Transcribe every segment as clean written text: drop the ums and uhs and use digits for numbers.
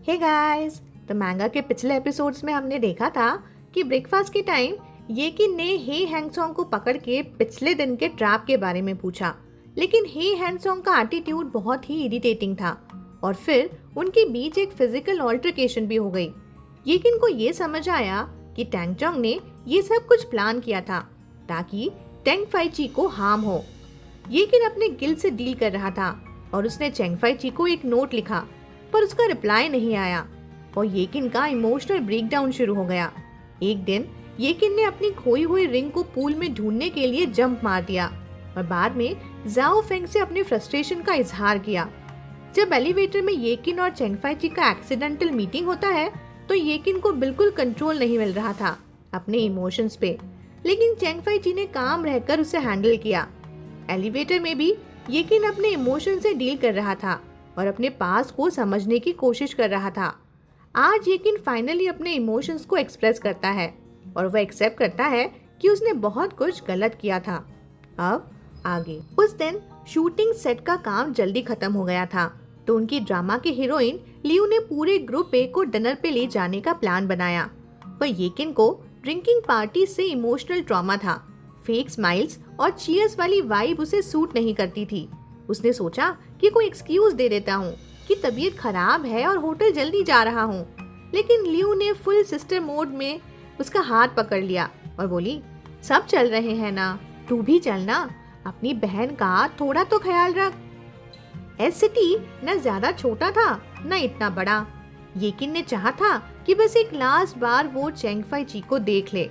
Hey guys, तो मैंगा के पिछले एपिसोड्स में हमने देखा था कि ब्रेकफास्ट के टाइम येकिन ने हे हैंगसोंग को पकड़ के पिछले दिन के ट्रैप के बारे में पूछा, लेकिन हे हैंगसोंग का एटीट्यूड बहुत ही इरिटेटिंग था और फिर उनके बीच एक फिजिकल ऑल्टरकेशन भी हो गई। येकिन को ये समझ आया कि टैंगचोंग ने ये सब कुछ प्लान किया था ताकि टेंग फाइची को हार्म हो। येकिन अपने गिल्ट से डील कर रहा था और उसने चेंग फाइची को एक नोट लिखा, पर उसका रिप्लाई नहीं आया और येकिन का इमोशनल ब्रेकडाउन शुरू हो गया। एक दिन येकिन ने अपनी खोई हुई रिंग को पूल में ढूंढने के लिए जंप मार दिया और बाद में जाओ फेंग से अपने फ्रस्ट्रेशन का इजहार किया। जब एलिवेटर में येकिन और चेंग फाइची का एक्सीडेंटल मीटिंग होता है तो येकिन को बिल्कुल कंट्रोल नहीं मिल रहा था अपने इमोशंस पे, लेकिन चेंग फाइची ने काम रहकर उसे हैंडल किया। एलिवेटर में भी येकिन अपने इमोशन से डील कर रहा था और अपने पास को समझने की कोशिश कर रहा था। आज येकिन फाइनली अपने इमोशंस को एक्सप्रेस करता है और वह एक्सेप्ट करता है कि उसने बहुत कुछ गलत किया था। अब आगे उस दिन शूटिंग सेट का काम जल्दी खत्म हो गया था, तो उनकी ड्रामा की हीरोइन लियू ने पूरे ग्रुप ए को डिनर पे ले जाने का प्लान बनाया। पर येकिन को ड्रिंकिंग पार्टी से इमोशनल ट्रॉमा था। फेक स्माइल्स और चीयर्स वाली वाइब उसे सूट नहीं करती थी। उसने सोचा कि कोई एक्सक्यूज दे देता हूँ कि तबीयत खराब है और होटल जल्दी जा रहा हूँ, लेकिन लियू ने फुल सिस्टर मोड में उसका हाथ पकड़ लिया और बोली, सब चल रहे हैं ना, तू भी चलना, अपनी बहन का थोड़ा तो ख्याल रख। एस सिटी न ज्यादा छोटा था न इतना बड़ा। येकिन ने चाहा था कि बस एक लास्ट बार वो चेंग फाइची को देख ले,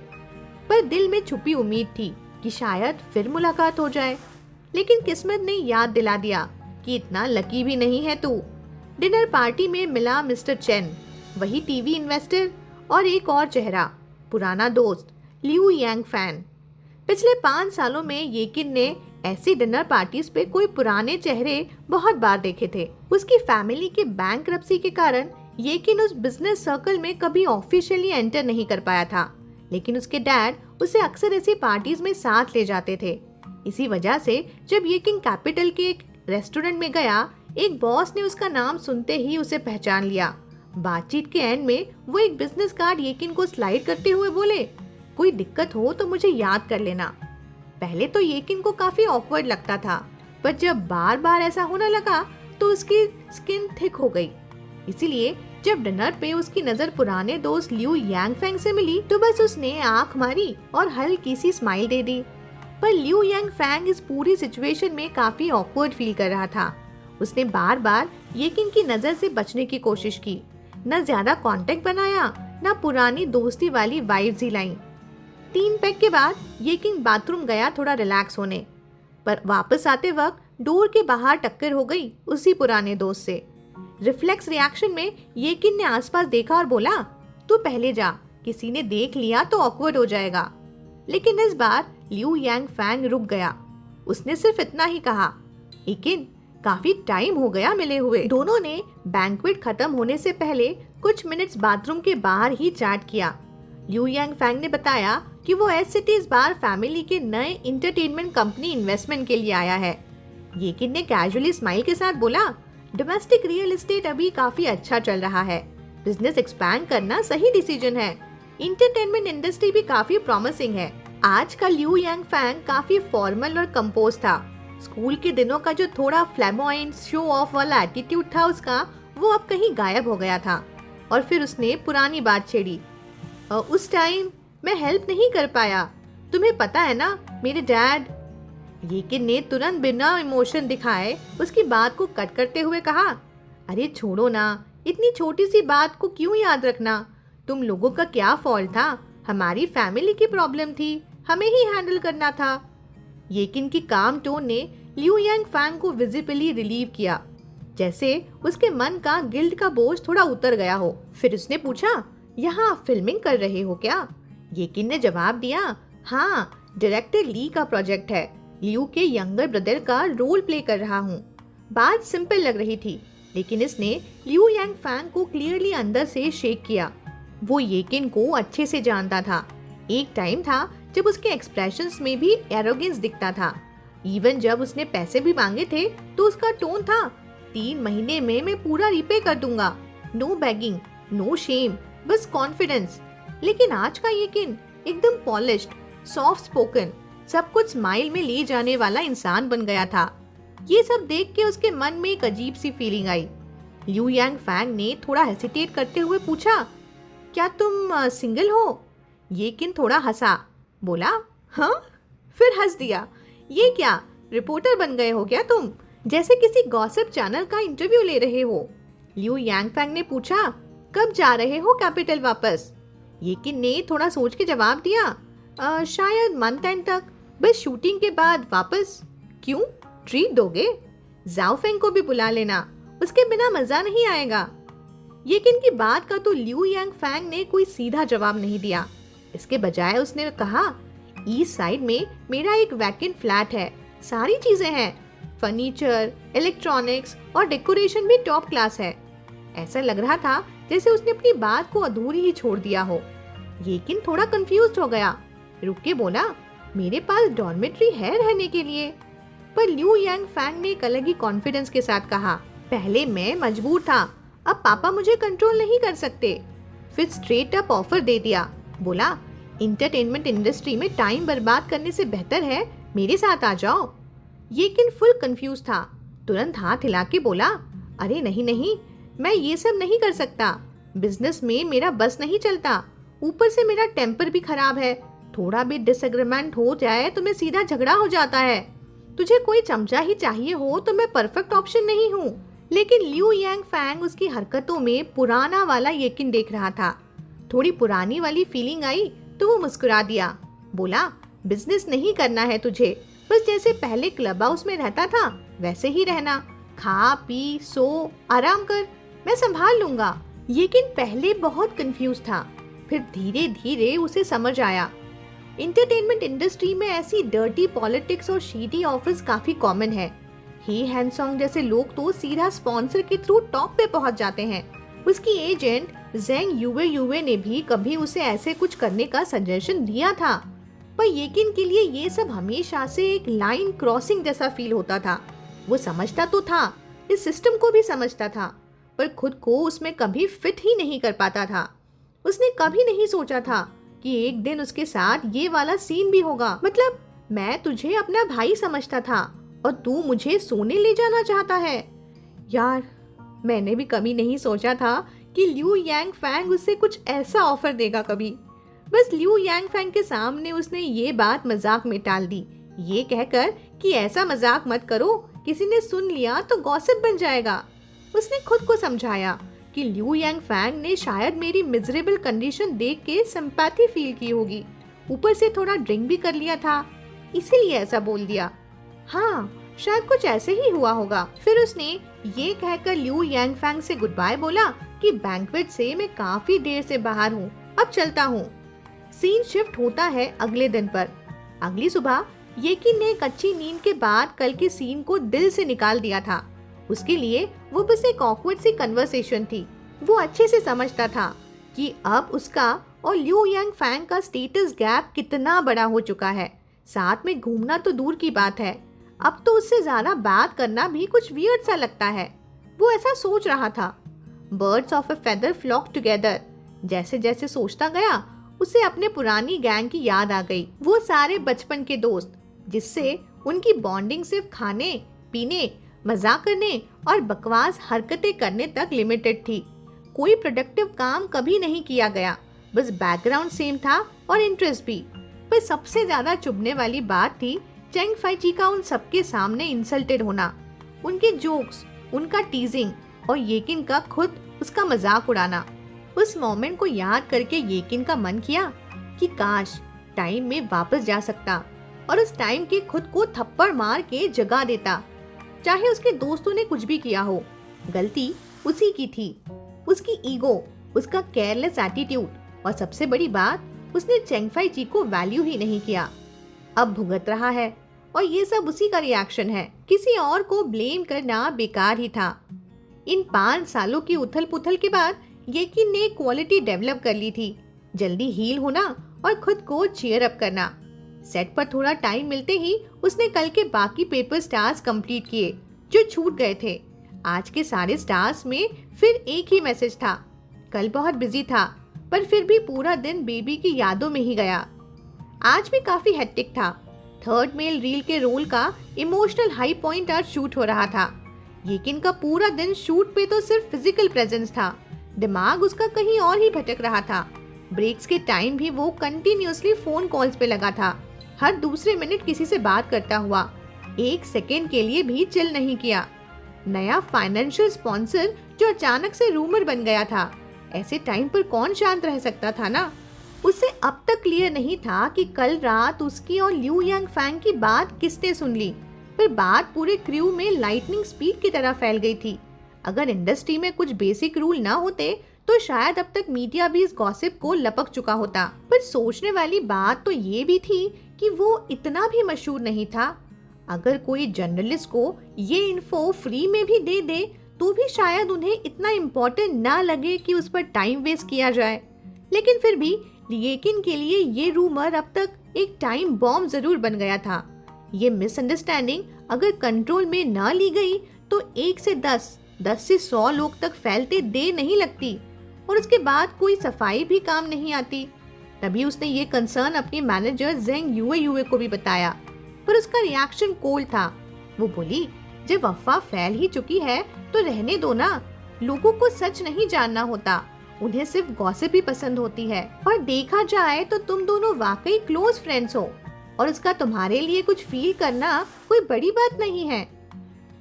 पर दिल में छुपी उम्मीद थी कि शायद फिर मुलाकात हो जाए। लेकिन किस्मत ने याद दिला दिया कि इतना लकी भी नहीं है तू। डिनर पार्टी में मिला मिस्टर चेन, वही टीवी इन्वेस्टर, और एक और चेहरा, पुराना दोस्त लियू यांग फैन। पिछले 5 सालों में येकिन ने ऐसी डिनर पार्टीज पे कोई पुराने चेहरे बहुत बार देखे थे। उसकी फैमिली के बैंकरप्सी के कारण येकिन उस बिजनेस सर्कल में कभी ऑफिशियली एंटर नहीं कर पाया था, लेकिन उसके डैड उसे अक्सर ऐसी पार्टीज में साथ ले जाते थे। इसी वजह से जब येकिन कैपिटल के एक रेस्टोरेंट में गया, एक बॉस ने उसका नाम सुनते ही उसे पहचान लिया। बातचीत के एंड में वो एक बिजनेस कार्ड येकिन को स्लाइड करते हुए बोले, कोई दिक्कत हो तो मुझे याद कर लेना। पहले तो येकिन को काफी ऑकवर्ड लगता था, पर जब बार बार ऐसा होने लगा तो उसकी स्किन थिक हो गई। इसीलिए जब डिनर पे उसकी नजर पुराने दोस्त लियू यांग फैंग से मिली तो बस उसने आंख मारी और हल्की सी स्माइल दे दी। पर लियू यांग फैंग इस पूरी सिचुएशन में काफी ऑकवर्ड फील कर रहा था। उसने बार बार येकिन की नजर से बचने की कोशिश की, न ज्यादा कांटेक्ट बनाया न पुरानी दोस्ती वाली वाइब्स ही लाई। 3 पैक के बाद येकिन बाथरूम गया थोड़ा रिलैक्स होने, पर वापस आते वक्त डोर के बाहर टक्कर हो गई उसी पुराने दोस्त से। रिफ्लेक्स रिएक्शन में येकिन ने आसपास देखा और बोला, तू पहले जा, किसी ने देख लिया तो ऑकवर्ड हो जाएगा। लेकिन इस बार लियू यांग फैंग रुक गया। उसने सिर्फ इतना ही कहा, येकिन काफी टाइम हो गया मिले हुए। दोनों ने बैंक्वेट खत्म होने से पहले कुछ मिनट्स बाथरूम के बाहर ही चैट किया। लियू यांग फैंग ने बताया कि वो एस सिटी इस बार फैमिली के नए इंटरटेनमेंट कंपनी इन्वेस्टमेंट के लिए आया है। येकिन ने कैजुअली स्माइल के साथ बोला, डोमेस्टिक रियल एस्टेट अभी काफी अच्छा चल रहा है, बिजनेस एक्सपैंड करना सही डिसीजन है। इंटरटेनमेंट इंडस्ट्री भी काफी प्रॉमिसिंग है। आज का लियू यांग फैंग काफी फॉर्मल और कंपोज था। स्कूल के दिनों का जो थोड़ा फ्लैमोइंट शो ऑफ वाला एटीट्यूड था उसका, वो अब कहीं गायब हो गया था। और फिर उसने पुरानी बात छेड़ी, उस टाइम मैं हेल्प नहीं कर पाया, तुम्हें पता है ना मेरे डैड। येकिन ने तुरंत बिना इमोशन दिखाए उसकी बात को कट करते हुए कहा, अरे छोड़ो ना, इतनी छोटी सी बात को क्यों याद रखना, तुम लोगों का क्या फॉल्ट था, हमारी फैमिली की प्रॉब्लम थी, हमें ही हैंडल करना था। येकिन की काम टोन ने लियू यांग फैंग को विजिबली रिलीव किया, जैसे उसके मन का गिल्ट का बोझ थोड़ा उतर गया हो। फिर उसने पूछा, यहाँ आप फिल्मिंग कर रहे हो क्या? येकिन ने जवाब दिया, हाँ, डायरेक्टर ली का प्रोजेक्ट है, लियू के यंगर ब्रदर का रोल प्ले कर रहा हूँ। बात सिंपल लग रही थी, लेकिन इसने लियू यांग फैंग को क्लियरली अंदर से शेक किया। वो येकिन को अच्छे से जानता था। एक टाइम था जब उसके एक्सप्रेशंस में भी एरोगेंस दिखता था। इवन जब उसने पैसे भी मांगे थे तो उसका टोन था, 3 महीने में मैं पूरा रीपे कर दूंगा। नो बैगिंग, नो शेम, बस कॉन्फिडेंस। लेकिन आज का येकिन एकदम पॉलिश्ड, सॉफ्ट स्पोकन, सब कुछ स्माइल में ले जाने वाला इंसान बन गया था। ये सब देख के उसके मन में एक अजीब सी फीलिंग आई। लिू यांग फैंग ने थोड़ा हेसिटेट करते हुए पूछा, क्या तुम सिंगल हो? येकिन थोड़ा हंसा, बोला हाँ, फिर हंस दिया। ये क्या रिपोर्टर बन गए हो क्या तुम, जैसे किसी गॉसिप चैनल का इंटरव्यू ले रहे हो। लिू यांग फैंग ने पूछा, कब जा रहे हो कैपिटल वापस? येकिन ने थोड़ा सोच के जवाब दिया, शायद मंथ एंड तक, बस शूटिंग के बाद वापस। क्यों, ट्रीट दोगे? जाओ फेंग को भी बुला लेना, उसके बिना मजा नहीं आएगा। येकिन की बात का तो लिू यांग फैंग ने कोई सीधा जवाब नहीं दिया। इसके बजाय उसने कहा, ईस्ट साइड में मेरा एक वैकेंट फ्लैट है, सारी चीजें हैं, फर्नीचर, इलेक्ट्रॉनिक्स और डेकोरेशन भी टॉप क्लास है। ऐसा लग रहा था जैसे उसने अपनी बात को अधूरी ही छोड़ दिया हो। येकिन थोड़ा कंफ्यूज हो गया, रुक के बोला, मेरे पास डॉर्मेट्री है रहने के लिए। पर लिू यांग फैंग ने एक अलग ही कॉन्फिडेंस के साथ कहा, पहले मैं मजबूर था, अब पापा मुझे कंट्रोल नहीं कर सकते। फिर स्ट्रेट अप ऑफर दे दिया, बोला, इंटरटेनमेंट इंडस्ट्री में टाइम बर्बाद करने से बेहतर है मेरे साथ आ जाओ। येकिन फुल कंफ्यूज था, तुरंत हाथ हिला के बोला, अरे नहीं नहीं, मैं ये सब नहीं कर सकता, बिजनेस में मेरा बस नहीं चलता, ऊपर से मेरा टेम्पर भी खराब है, थोड़ा भी डिसएग्रीमेंट हो जाए तो मैं सीधा झगड़ा हो जाता है। तुझे कोई चमचा ही चाहिए हो तो मैं परफेक्ट ऑप्शन नहीं हूँ। लेकिन लिू यांग फैंग उसकी हरकतों में पुराना वाला येकिन देख रहा था। थोड़ी पुरानी वाली फीलिंग आई तो वो मुस्कुरा दिया, बोला, बिजनेस नहीं करना है तुझे, बस जैसे पहले क्लब हाउस में रहता था वैसे ही रहना, खा पी सो आराम कर, मैं संभाल लूंगा। येकिन पहले बहुत कंफ्यूज था, फिर धीरे धीरे उसे समझ आया। इंटरटेनमेंट इंडस्ट्री में ऐसी डर्टी पॉलिटिक्स और शीटी ऑफर्स काफी कॉमन है। ही हैंसोंग जैसे लोग तो सीधा स्पॉन्सर के थ्रू टॉप पे पहुंच जाते हैं। उसकी एजेंट जेंग युवे युवे ने भी कभी उसे ऐसे कुछ करने का सजेशन दिया था, पर येकिन के लिए ये सब हमेशा से एक लाइन क्रॉसिंग जैसा फील होता था। वो समझता तो था, इस सिस्टम को भी समझता था, पर खुद को उसमें कभी फिट ही नहीं कर पाता था। उसने कभी नहीं सोचा था कि एक दिन उसके साथ ये वाला सीन भी होगा। मतलब मैं तुझे अपना भाई समझता था और तू मुझे सोने ले जाना चाहता है। यार, मैंने भी कभी नहीं सोचा था कि लिू यांग फैंग उससे कुछ ऐसा ऑफर देगा कभी। बस लिू यांग फैंग के सामने उसने ये बात मजाक में टाल दी, ये कहकर कि ऐसा मजाक मत करो, किसी ने सुन लिया तो गॉसिप बन जाएगा। उसने खुद को समझाया कि लिू यांग फैंग ने शायद मेरी मिजरेबल कंडीशन देख के सिंपैथी फील की होगी, ऊपर से थोड़ा ड्रिंक भी कर लिया था, इसीलिए ऐसा बोल दिया। हाँ, शायद कुछ ऐसे ही हुआ होगा। फिर उसने ये कहकर लिू यांग फैंग से गुड बाय बोला कि बैंक्वेट से मैं काफी देर से बाहर हूँ, अब चलता हूँ। सीन शिफ्ट होता है अगले दिन पर। अगली सुबह येकिन ने एक अच्छी नींद के बाद कल के सीन को दिल से निकाल दिया था। उसके लिए वो बस एक ऑकवर्ड सी कन्वर्सेशन थी। वो अच्छे से समझता था कि अब उसका और लिू यांग फैंग का स्टेटस गैप कितना बड़ा हो चुका है। साथ में घूमना तो दूर की बात है, अब तो उससे ज्यादा बात करना भी कुछ वियर्ड सा लगता है। वो ऐसा सोच रहा था। Birds of a feather flock together. जैसे जैसे सोचता गया उसे अपने पुरानी गैंग की याद आ गई। वो सारे बचपन के दोस्त जिससे उनकी बॉन्डिंग सिर्फ खाने पीने, मजाक करने और बकवास हरकतें करने तक लिमिटेड थी। कोई प्रोडक्टिव काम कभी नहीं किया गया, बस बैकग्राउंड सेम था और इंटरेस्ट भी। पर सबसे ज्यादा चुभने वाली बात थी चेंग फाइची का उन सबके सामने इंसल्टेड होना, उनके जोक्स, उनका टीजिंग और येकिन का खुद उसका मजाक उड़ाना। उस मोमेंट को याद करके येकिन का मन किया कि काश टाइम में वापस जा सकता और उस टाइम के खुद को थप्पड़ मार के जगा देता। चाहे उसके दोस्तों ने कुछ भी किया हो, गलती उसी की थी। उसकी ईगो, उसका केयरलेस एटीट्यूड और सबसे बड़ी बात, उसने चेंग फाइची को वैल्यू ही नहीं किया। अब भुगत रहा है और ये सब उसी का रिएक्शन है। किसी और को ब्लेम करना बेकार ही था। इन 5 सालों की उथल पुथल के बाद येकिन ने क्वालिटी डेवलप कर ली थी, जल्दी हील होना और खुद को चीयर अप करना। सेट पर थोड़ा टाइम मिलते ही उसने कल के बाकी पेपर स्टार्स कंप्लीट किए जो छूट गए थे। आज के सारे स्टार्स में फिर एक ही मैसेज था, कल बहुत बिजी था पर फिर भी पूरा दिन बेबी की यादों में ही गया। आज भी काफी हेक्टिक था। थर्ड मेल रील के रोल का इमोशनल हाई पॉइंट आज शूट हो रहा था। येकिन का पूरा दिन शूट पे तो सिर्फ फिजिकल प्रेजेंस था, दिमाग उसका कहीं और ही भटक रहा था। ब्रेक्स के टाइम भी वो कंटिन्यूअसली फोन कॉल्स पे लगा था, हर दूसरे मिनट किसी से बात करता हुआ, एक सेकेंड के लिए भी चिल नहीं किया। नया फाइनेंशियल स्पॉन्सर जो अचानक से रूमर बन गया था, ऐसे टाइम पर कौन शांत रह सकता था ना। उसे अब तक क्लियर नहीं था कि कल रात उसकी और लियू यांग फैंग की बात किसने सुन ली, पर बात पूरे क्रू में लाइटनिंग स्पीड की तरह फैल गई थी। अगर इंडस्ट्री में कुछ बेसिक रूल ना होते तो शायद अब तक मीडिया भी इस गॉसिप को लपक चुका होता। पर सोचने वाली बात तो ये भी थी कि वो इतना भी मशहूर नहीं था। अगर कोई जर्नलिस्ट को ये इन्फो फ्री में भी दे दे तो भी शायद उन्हें इतना इम्पोर्टेंट ना लगे कि उस पर टाइम वेस्ट किया जाए। लेकिन फिर भी येकिन के लिए ये रूमर अब तक एक टाइम बॉम्ब जरूर बन गया था। ये मिसअंडरस्टैंडिंग अगर कंट्रोल में ना ली गई तो 1 से 10 से 100 लोग तक फैलते देर नहीं लगती और उसके बाद कोई सफाई भी काम नहीं आती। तभी उसने ये कंसर्न अपने मैनेजर जेंग यूए को भी बताया, पर उसका रिएक्शन कोल्ड था। वो बोली, जब अफवाह फैल ही चुकी है तो रहने दो ना, लोगों को सच नहीं जानना होता, उन्हें सिर्फ गॉसिप ही पसंद होती है। और देखा जाए तो तुम दोनों वाकई क्लोज फ्रेंड्स हो और उसका तुम्हारे लिए कुछ फील करना कोई बड़ी बात नहीं है।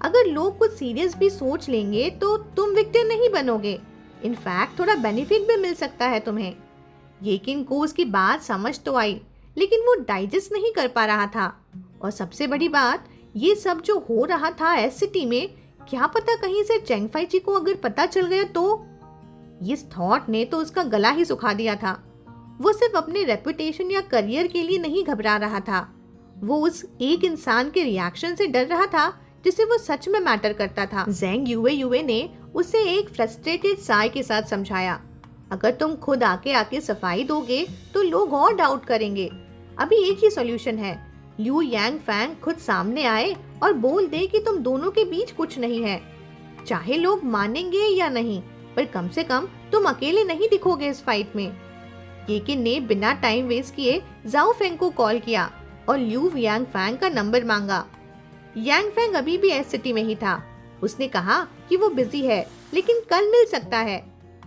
अगर लोग कुछ सीरियस भी सोच लेंगे तो तुम विक्टिम नहीं बनोगे, इनफैक्ट थोड़ा बेनिफिट भी मिल सकता है तुम्हें। येकिन को उसकी बात समझ तो आई, लेकिन वो डाइजेस्ट नहीं कर पा रहा था। और सबसे बड़ी बात, ये सब जो हो रहा था एस सिटी में, क्या पता कहीं से चेंग फाइची को अगर पता चल गया तो। इस थॉट ने तो उसका गला ही सुखा दिया था। वो सिर्फ अपने रेपुटेशन या करियर के लिए नहीं घबरा रहा था, वो उस एक इंसान के रिएक्शन से डर रहा था जिसे वो सच में मैटर करता था। जेंग यूए ने उसे एक फ्रस्ट्रेटेड साय के साथ समझाया, अगर तुम खुद आके सफाई दोगे तो लोग और डाउट करेंगे। अभी एक ही सॉल्यूशन है, लियू यांग फैंग खुद सामने आए और बोल दे कि तुम दोनों के बीच कुछ नहीं है। चाहे लोग मानेंगे या नहीं, पर कम से कम तुम अकेले नहीं दिखोगे इस फाइट में। येकिन ने बिना टाइम वेस्ट किए जाओ फेंग को कॉल किया और लियू यांग फैंग का नंबर मांगा। यांग फैंग अभी भी एस सिटी में ही था। उसने कहा कि वो बिजी है लेकिन कल मिल सकता है।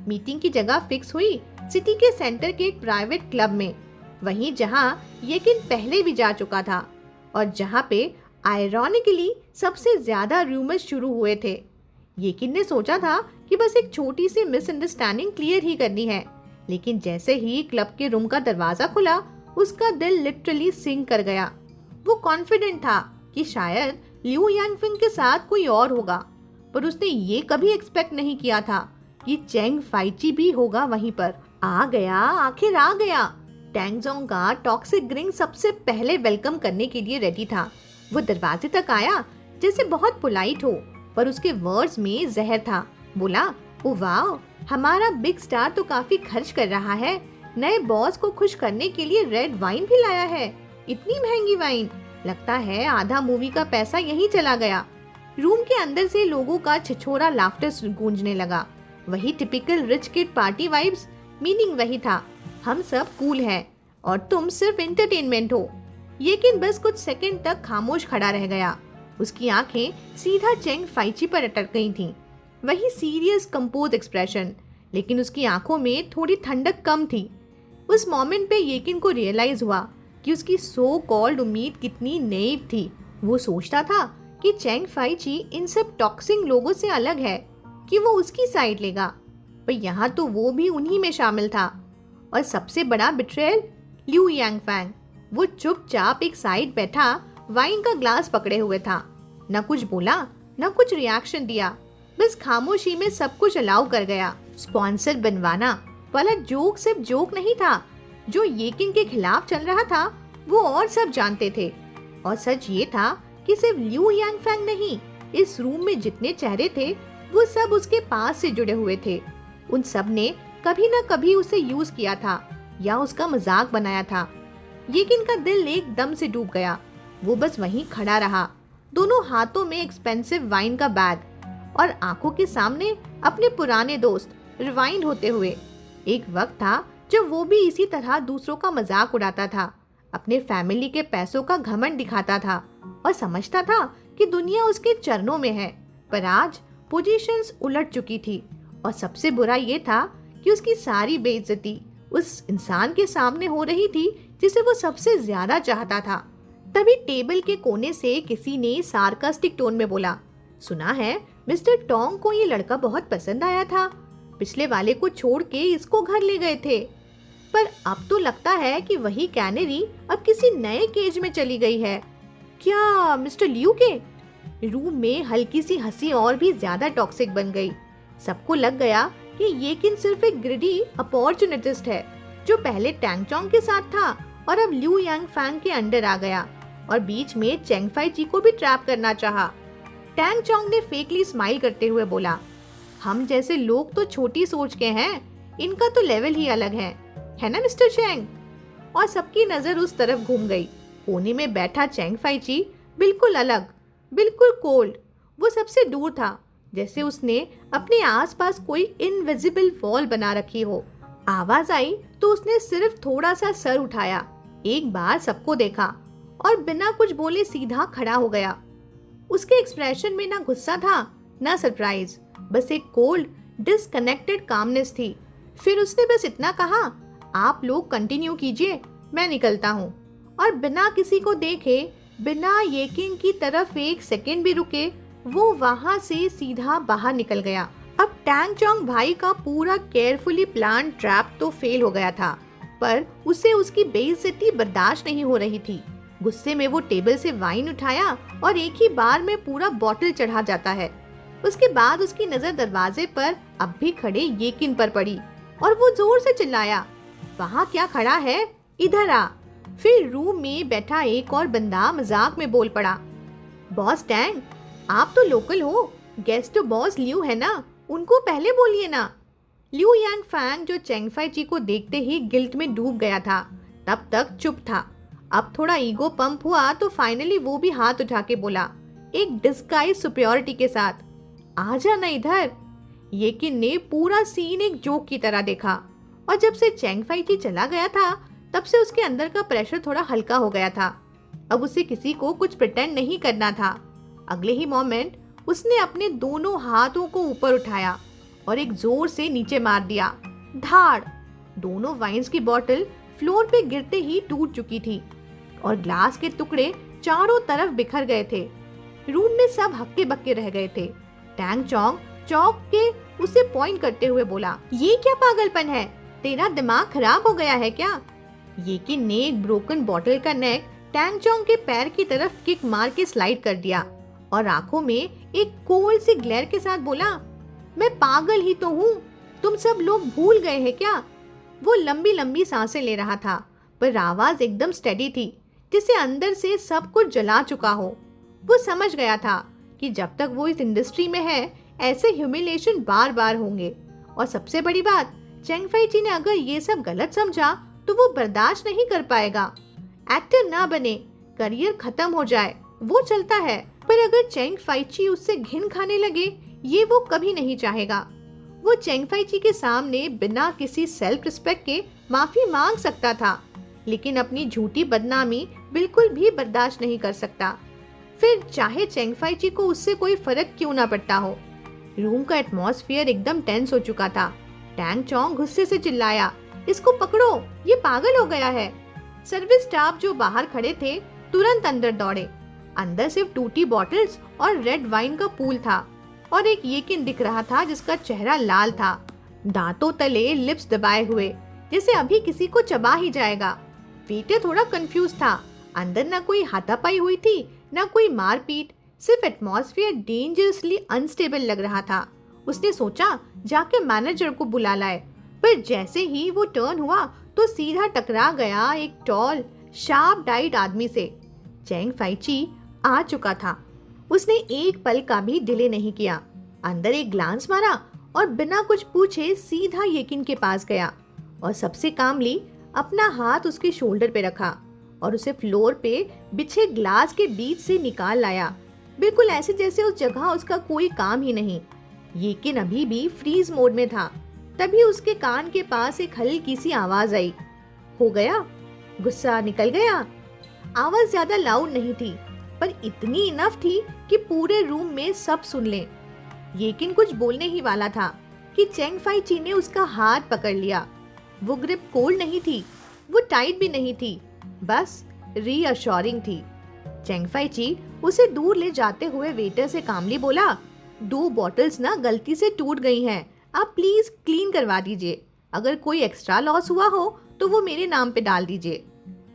मीटिंग की जगह फिक्स हुई सिटी के सेंटर के एक प्राइवेट क्लब में, वहीं जहां येकिन पहले भी जा चुका था और जहां पे आयरॉनिकली सबसे ज्यादा रूमर्स शुरू हुए थे। येकिन ने सोचा था कि बस एक छोटी सी मिसअंडरस्टैंडिंग क्लियर ही करनी है, लेकिन जैसे ही क्लब के रूम का दरवाजा खुला उसका दिल लिटरली सिंक कर गया। वो कॉन्फिडेंट था कि शायद लियू यांगफिंग के साथ कोई और होगा, पर उसने ये कभी एक्सपेक्ट नहीं किया था कि चेंग फाइची भी होगा वहीं पर। आखिर आ गया। टैंगजोंग का टॉक्सिक ग्रिंग सबसे पहले वेलकम करने के लिए रेडी था। वो दरवाजे तक आया जैसे बहुत पोलाइट हो, पर उसके वर्ड्स में जहर था। बोला, ओ वाह, हमारा बिग स्टार तो काफी खर्च कर रहा है, नए बॉस को खुश करने के लिए रेड वाइन भी लाया है। इतनी महंगी वाइन, लगता है आधा मूवी का पैसा यहीं चला गया। रूम के अंदर से लोगों का छिछोरा लाफ्टर गूंजने लगा। वही typical rich kid party vibes, meaning वही था, हम सब कूल हैं और तुम सिर्फ एंटरटेनमेंट हो। येकिन बस कुछ सेकंड तक खामोश खड़ा रह गया। उसकी आंखें सीधा चेंग फाइची पर अटक गई थीं। वही सीरियस कंपोज एक्सप्रेशन, लेकिन उसकी आंखों में थोड़ी ठंडक कम थी। उस मोमेंट पे येकिन को रियलाइज हुआ कि उसकी सो कॉल्ड उम्मीद कितनी नेइव थी। वो सोचता था कि चेंग फाइची इन सब टॉक्सिक लोगों से अलग है, कि वो उसकी साइड लेगा, पर यहाँ तो वो भी उन्हीं में शामिल था। और सबसे बड़ा बिट्रेयल, लियू यांग फैंग। वो चुपचाप एक साइड बैठा वाइन का ग्लास पकड़े हुए था, न कुछ बोला न कुछ रिएक्शन दिया, बस खामोशी में सब कुछ अलाउ कर गया। स्पॉन्सर बनवाना वाला जोक सिर्फ जोक नहीं था, जो येकिन के खिलाफ चल रहा था वो और सब जानते थे। और सच ये था कि सिर्फ लियू यांग फैंग नहीं, इस रूम में जितने चेहरे थे वो सब उसके पास से जुड़े हुए थे। उन सब ने कभी न कभी उसे यूज किया था या उसका मजाक बनाया था। येकिन का दिल एकदम से डूब गया। वो बस वहीं खड़ा रहा, दोनों हाथों में एक्सपेंसिव वाइन का बैग और आंखों के सामने अपने पुराने दोस्त रिवाइंड होते हुए। एक वक्त था जब वो भी इसी तरह दूसरों का मजाक उड़ाता था, अपने फैमिली के पैसों का घमंड दिखाता था और समझता था कि दुनिया उसके चरणों में है। पर आज पोजीशंस उलट चुकी थी और सबसे बुरा ये था कि उसकी सारी बेइज्जती उस इंसान के सामने हो रही थी जिसे वो सबसे ज्यादा चाहता था। तभी टेबल के कोने से किसी ने सार्कास्टिक टोन में बोला, सुना है मिस्टर टोंग को ये लड़का बहुत पसंद आया था, पिछले वाले को छोड़ के इसको घर ले गए थे, पर अब तो लगता है कि वही कैनरी अब किसी नए केज में चली गई है। क्या मिस्टर लियू के? रूम में हल्की सी हंसी और भी ज्यादा टॉक्सिक बन गई। सबको लग गया कि ये किन सिर्फ एक ग्रिडी अपॉर्चुनिटिस्ट है जो पहले टैंग चोंग के साथ था और अब लियू यांग फैंग के अंडर आ गया और बीच में चेंग फाई ची को भी ट्रैप करना चाहा। टैंग चोंग ने फेकली स्माइल करते हुए बोला, हम जैसे लोग तो छोटी सोच के हैं, इनका तो लेवल ही अलग है ना मिस्टर चेंग? और सबकी नजर उस तरफ घूम गई। कोने में बैठा चेंग फाई ची बिल्कुल अलग, बिल्कुल कोल्ड, वो सबसे दूर था, जैसे उसने अपने आसपास कोई इनविजिबल वॉल बना रखी हो। आवाज आई तो उसने सिर्फ थोड़ा सा सर उठाया, एक बार सबको देखा और बिना कुछ बोले सीधा खड़ा हो गया। उसके एक्सप्रेशन में ना गुस्सा था ना सरप्राइज, बस एक कोल्ड डिस्कनेक्टेड कामनेस थी। फिर उसने बस इतना कहा, आप लोग कंटिन्यू कीजिए, मैं निकलता हूँ। और बिना किसी को देखे, बिना येकिन की तरफ एक सेकंड भी रुके, वो वहां से सीधा बाहर निकल गया। अब टैंग चोंग भाई का पूरा केयरफुली प्लान ट्रैप तो फेल हो गया था, पर उसे उसकी बेइज्जती बर्दाश्त नहीं हो रही थी। गुस्से में वो टेबल से वाइन उठाया और एक ही बार में पूरा बॉटल चढ़ा जाता है। उसके बाद उसकी नजर दरवाजे पर अब भी खड़े येकिन पर पड़ी और वो जोर से चिल्लाया, वहाँ क्या खड़ा है, इधर आ। फिर रूम में बैठा एक और बंदा मजाक में बोल पड़ा, बॉस टैंग, आप तो लोकल हो, गेस्ट तो बॉस लियू है ना, उनको पहले बोलिए ना। लियू यांग फैंग जो चेंग फाई ची को देखते ही गिल्ट में डूब गया था, तब तक चुप था। अब थोड़ा ईगो पंप हुआ तो फाइनली वो भी हाथ उठा के बोला, एक डिस्गाइज सुपीरियरिटी के साथ, आ जाना इधर। येकिन ने पूरा सीन एक जोक की तरह देखा और जब से चेंग फाई ची चला गया था तब से उसके अंदर का प्रेशर थोड़ा हल्का हो गया था। अब उसे किसी को कुछ प्रिटेंड नहीं करना था। अगले ही मोमेंट उसने अपने दोनों हाथों को ऊपर उठाया और एक जोर से नीचे मार दिया, धाड़। दोनों वाइन्स की बोतल फ्लोर पे गिरते ही टूट चुकी थी और ग्लास के टुकड़े चारों तरफ बिखर गए थे। रूम में सब हक्के बक्के रह गए थे। टैंग चोंग चौक के उसे पॉइंट करते हुए बोला, ये क्या पागलपन है, तेरा दिमाग खराब हो गया है क्या? येकिन ने एक ब्रोकन बॉटल का नेक टैंग चोंग के पैर की तरफ किक मार के स्लाइड कर दिया और आंखों में एक कोल्ड सी ग्लेयर के साथ बोला, मैं पागल ही तो हूँ, तुम सब लोग भूल गए हैं क्या? वो लंबी लंबी सांसें ले रहा था पर आवाज एकदम स्टेडी थी, जिसे अंदर से सब कुछ जला चुका हो। वो समझ गया था कि जब तक वो इस इंडस्ट्री में है ऐसे ह्यूमिलिएशन बार बार होंगे और सबसे बड़ी बात, चेंग फाई ची ने अगर ये सब गलत समझा तो वो बर्दाश्त नहीं कर पाएगा। एक्टर ना बने, करियर खत्म हो जाए, वो चलता है, पर अगर चेंग फाई ची उससे घिन खाने लगे, ये वो कभी नहीं चाहेगा। वो चेंग फाई ची के सामने बिना किसी सेल्फ रिस्पेक्ट के माफी मांग सकता था, लेकिन अपनी झूठी बदनामी बिल्कुल भी बर्दाश्त नहीं कर सकता, फिर चाहे चेंग फाई ची को उससे कोई फर्क क्यों ना पड़ता हो। रूम का एटमॉस्फेयर एकदम टेंस हो चुका था। टैंग चोंग गुस्से से चिल्लाया, इसको पकड़ो, ये पागल हो गया है। सर्विस स्टाफ जो बाहर खड़े थे तुरंत अंदर दौड़े। अंदर सिर्फ टूटी बॉटल्स और रेड वाइन का पूल था और एक येकिन दिख रहा था जिसका चेहरा लाल था, दांतों तले लिप्स दबाए हुए, जैसे अभी किसी को चबा ही जाएगा। वेटर थोड़ा कंफ्यूज था, अंदर ना कोई हाथापाई हुई थी ना कोई मारपीट, सिर्फ एटमॉस्फेयर डेंजरसली अनस्टेबल लग रहा था। उसने सोचा जाके मैनेजर को बुला लाए, पर जैसे ही वो टर्न हुआ तो सीधा टकरा गया एक टॉल शार्प डाइट आदमी से। चेंग फाई ची आ चुका था। उसने एक पल का भी डिले नहीं किया, अंदर एक ग्लांस मारा और बिना कुछ पूछे सीधा येकिन के पास गया और सबसे कामली अपना हाथ उसके शोल्डर पे रखा और उसे फ्लोर पे बिछे ग्लास के बीच से निकाल लाया। बिल्कुल ऐसे जैसे उस जगह उसका कोई काम ही नहीं। लेकिन अभी भी फ्रीज मोड में था। तभी उसके कान के पास एक हल्की सी आवाज आई। हो गया, गुस्सा निकल गया। आवाज ज्यादा लाउड नहीं थी, पर इतनी इनफ थी कि पूरे रूम में सब सुन लें। येकिन कुछ बोलने ही वाला था कि चेंग फाई ची ने उसका हाथ पकड़ लिया। वो ग्रिप कोल्ड नहीं थी, वो टाइट भी नहीं थी, बस रीअश्योरिंग थी। चेंग फाई ची उसे दूर ले जाते हुए वेटर से कामली बोला, 2 बॉटल्स ना गलती से टूट गई हैं, आप प्लीज क्लीन करवा दीजिए। अगर कोई एक्स्ट्रा लॉस हुआ हो तो वो मेरे नाम पे डाल दीजिए।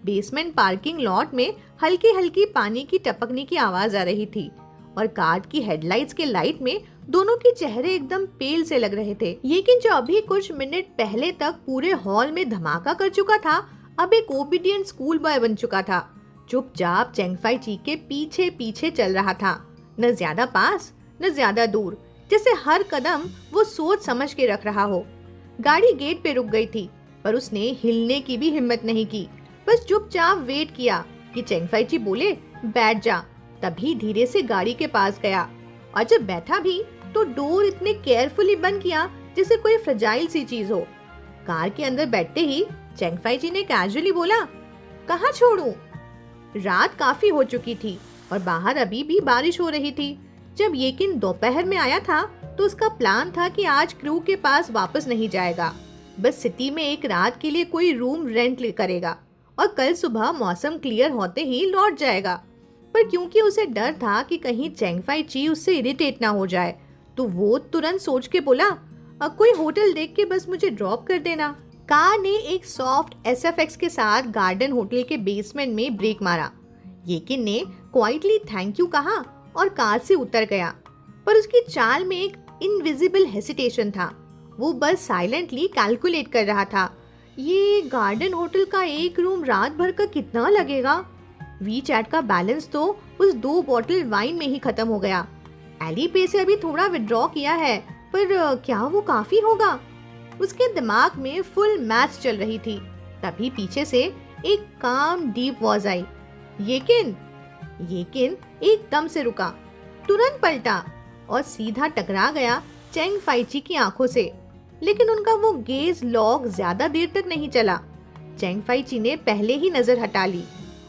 बेसमेंट पार्किंग लॉट में हल्की हल्की पानी की टपकने की आवाज आ रही थी और कार की हेडलाइट्स के लाइट में दोनों के चेहरे एकदम पेल से लग रहे थे। लेकिन जो अभी कुछ मिनट पहले तक पूरे हॉल में धमाका कर चुका था, अब एक ओबीडियंट स्कूल बॉय बन चुका था। चुपचाप चेंग फाई ची के पीछे पीछे चल रहा था, न ज्यादा पास न ज्यादा दूर, जैसे हर कदम वो सोच समझ के रख रहा हो। गाड़ी गेट पे रुक गई थी, पर उसने हिलने की भी हिम्मत नहीं की। बस चुपचाप वेट किया कि चेंग फाई ची बोले बैठ जा। तभी धीरे से गाड़ी के पास गया और जब बैठा भी तो डोर इतने केयरफुली बंद किया जैसे कोई फ्रेजाइल सी चीज हो। कार के अंदर बैठते ही चेंग फाई ची ने कैजुअली बोला, कहाँ छोड़ूं? रात काफी हो चुकी थी और बाहर अभी भी बारिश हो रही थी। जब येकिन दोपहर में आया था तो उसका प्लान था कि आज क्रू के पास वापस नहीं जाएगा, बस सिटी में एक रात के लिए कोई रूम रेंट करेगा और कल सुबह मौसम क्लियर होते ही लौट जाएगा। पर क्योंकि उसे डर था कि कहीं चेंग फाई ची उससे इरिटेट ना हो जाए, तो वो तुरंत सोच के बोला, कोई होटल देख के बस मुझे ड्रॉप कर देना। कार ने एक सॉफ्ट एसएफएक्स के साथ गार्डन होटल के बेसमेंट में ब्रेक मारा। येकिन ने क्वाइटली थैंक यू कहा और कार से उतर गया, पर उसकी चाल में एक इनविजिबल हेसिटेशन था। वो बस साइलेंटली कैलकुलेट कर रहा था, ये गार्डन होटल का एक रूम रात भर का कितना लगेगा? वीचैट का बैलेंस तो उस 2 बॉटल वाइन में ही खत्म हो गया। एली पे से अभी थोड़ा विड्रॉ किया है, पर क्या वो काफी होगा? उसके दिमाग में फुल मैथ्स चल रही थी। तभी पीछे से एक काम डीप वॉइस आई, येकिन। येकिन एकदम से रुका, तुरंत पलटा और सीधा टकरा गया चेंग फाई ची की आंखों से। लेकिन उनका वो गेज लॉक ज्यादा देर तक नहीं चला। चेंग फाई ची ने पहले ही नजर हटा ली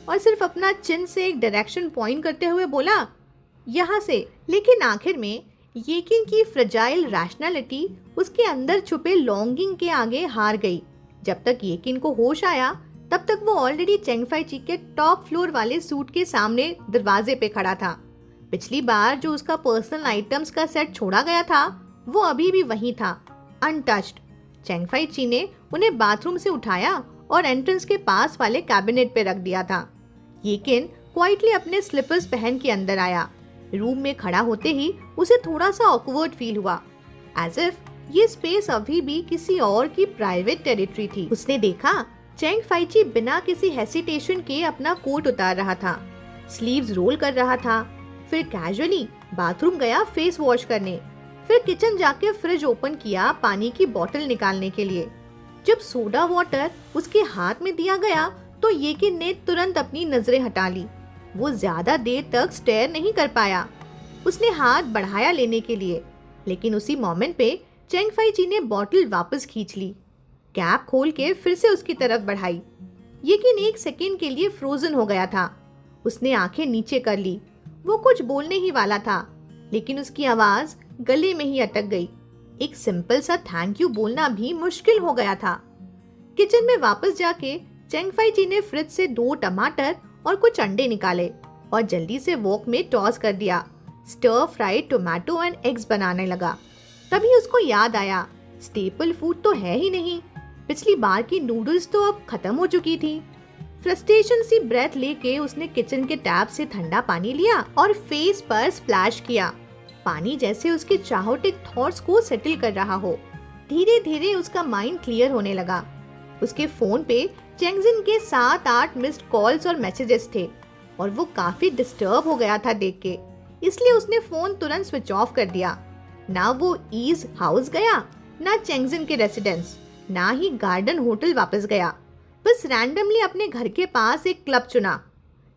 और सिर्फ अपना चिन से एक डायरेक्शन पॉइंट करते हुए बोला, यहाँ से। लेकिन आखिर में येकिन की फ्रेजाइल रैशनैलिटी उसके अंदर छुपे लॉन्गिंग के आगे हार गई। जब तक येकिन को होश आया, तब तक वो ऑलरेडी चेंग फाई ची के टॉप फ्लोर वाले सूट के सामने दरवाजे पे खड़ा था। पिछली बार जो उसका पर्सनल आइटम्स का सेट छोड़ा गया था, वो अभी भी वहीं था, अनटच्ड। चेंग फाई ची ने उन्हें बाथरूम से उठाया और एंट्रेंस के पास वाले कैबिनेट पे रख दिया था। येकिन क्वाइटली अपने स्लीपर्स पहन के अंदर आया। रूम में खड़ा होते ही उसे थोड़ा सा ऑकवर्ड फील हुआ, एज इफ ये स्पेस अभी भी किसी और की प्राइवेट टेरिटरी थी। उसने देखा चेंग फाई ची बिना किसी हेसिटेशन के अपना कोट उतार रहा था, स्लीव्स रोल कर रहा था, फिर कैजुअली बाथरूम गया फेस वॉश करने, फिर किचन जाके फ्रिज ओपन किया पानी की बोतल निकालने के लिए। जब सोडा वाटर उसके हाथ में दिया गया तो येकिन ने तुरंत अपनी नजरें हटा ली। वो ज्यादा देर तक स्टेयर नहीं कर पाया। उसने हाथ बढ़ाया लेने के लिए, लेकिन उसी मोमेंट पे चेंग फाई ची ने बोतल वापस खींच ली, कैप खोल के फिर से उसकी तरफ बढ़ाई। येकिन 1 सेकेंड के लिए फ्रोजन हो गया था। उसने आंखें नीचे कर ली। वो कुछ बोलने ही वाला था, लेकिन उसकी आवाज गले में ही अटक गई। एक सिंपल सा थैंक यू बोलना भी मुश्किल हो गया था। किचन में वापस जाके चेंग फाई ची ने फ्रिज से 2 टमाटर और कुछ अंडे निकाले और जल्दी से वॉक में टॉस कर दिया। Stir fried tomato and eggs बनाने लगा। तभी उसको याद आया, स्टेपल फूड तो है ही नहीं। पिछली बार की नूडल्स तो अब खत्म हो चुकी थी। फ्रस्ट्रेशन सी ब्रेथ लेके उसने किचन के टैप से ठंडा पानी लिया और फेस पर स्प्लैश किया। पानी जैसे उसके चाहोटिक थॉट्स को सेटल कर रहा हो। धीरे धीरे उसका माइंड क्लियर होने लगा। उसके फोन पे चेंगजिन के 7-8 मिस्ड कॉल्स और मैसेजेस थे और वो काफी डिस्टर्ब हो गया था देख के, इसलिए उसने फोन तुरंत स्विच ऑफ कर दिया। ना वो ईज हाउस गया, ना चेंगजिन के रेसिडेंस, ना ही गार्डन होटल वापस गया। बस रैंडमली अपने घर के पास एक क्लब चुना,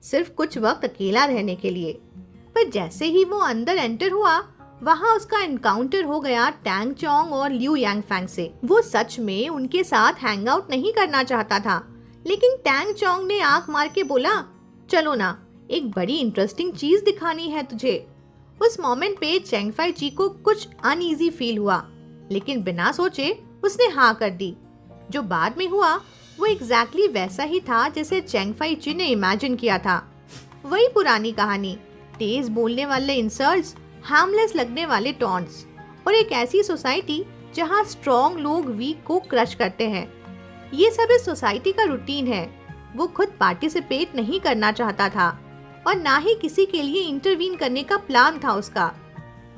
सिर्फ कुछ वक्त अकेला रहने के लिए। पर जैसे ही वो अंदर एंटर हुआ, वहाँ उसका एनकाउंटर हो गया टैंग चोंग और लिu यांगफैंग से। वो सच में उनके साथ हैंग आउट नहीं करना चाहता था, लेकिन टैंग चोंग ने आंख मार के बोला, चलो ना, एक बड़ी इंटरेस्टिंग चीज दिखानी है तुझे। उस मोमेंट पे चेंग फाई ची को कुछ अनईजी फील हुआ, लेकिन बिना सोचे उसने हाँ कर दी। जो बाद में हुआ वो एग्जैक्टली वैसा ही था जैसे चेंग फाई ची ने इमेजिन किया था। वही पुरानी कहानी, तेज बोलने वाले इंसल्ट्स, हार्मलेस लगने वाले टॉन्ट्स, और एक ऐसी सोसाइटी जहाँ स्ट्रॉन्ग लोग वीक को क्रश करते हैं। ये सब इस सोसाइटी का रूटीन है। वो खुद पार्टिसिपेट नहीं करना चाहता था और ना ही किसी के लिए इंटरवीन करने का प्लान था उसका।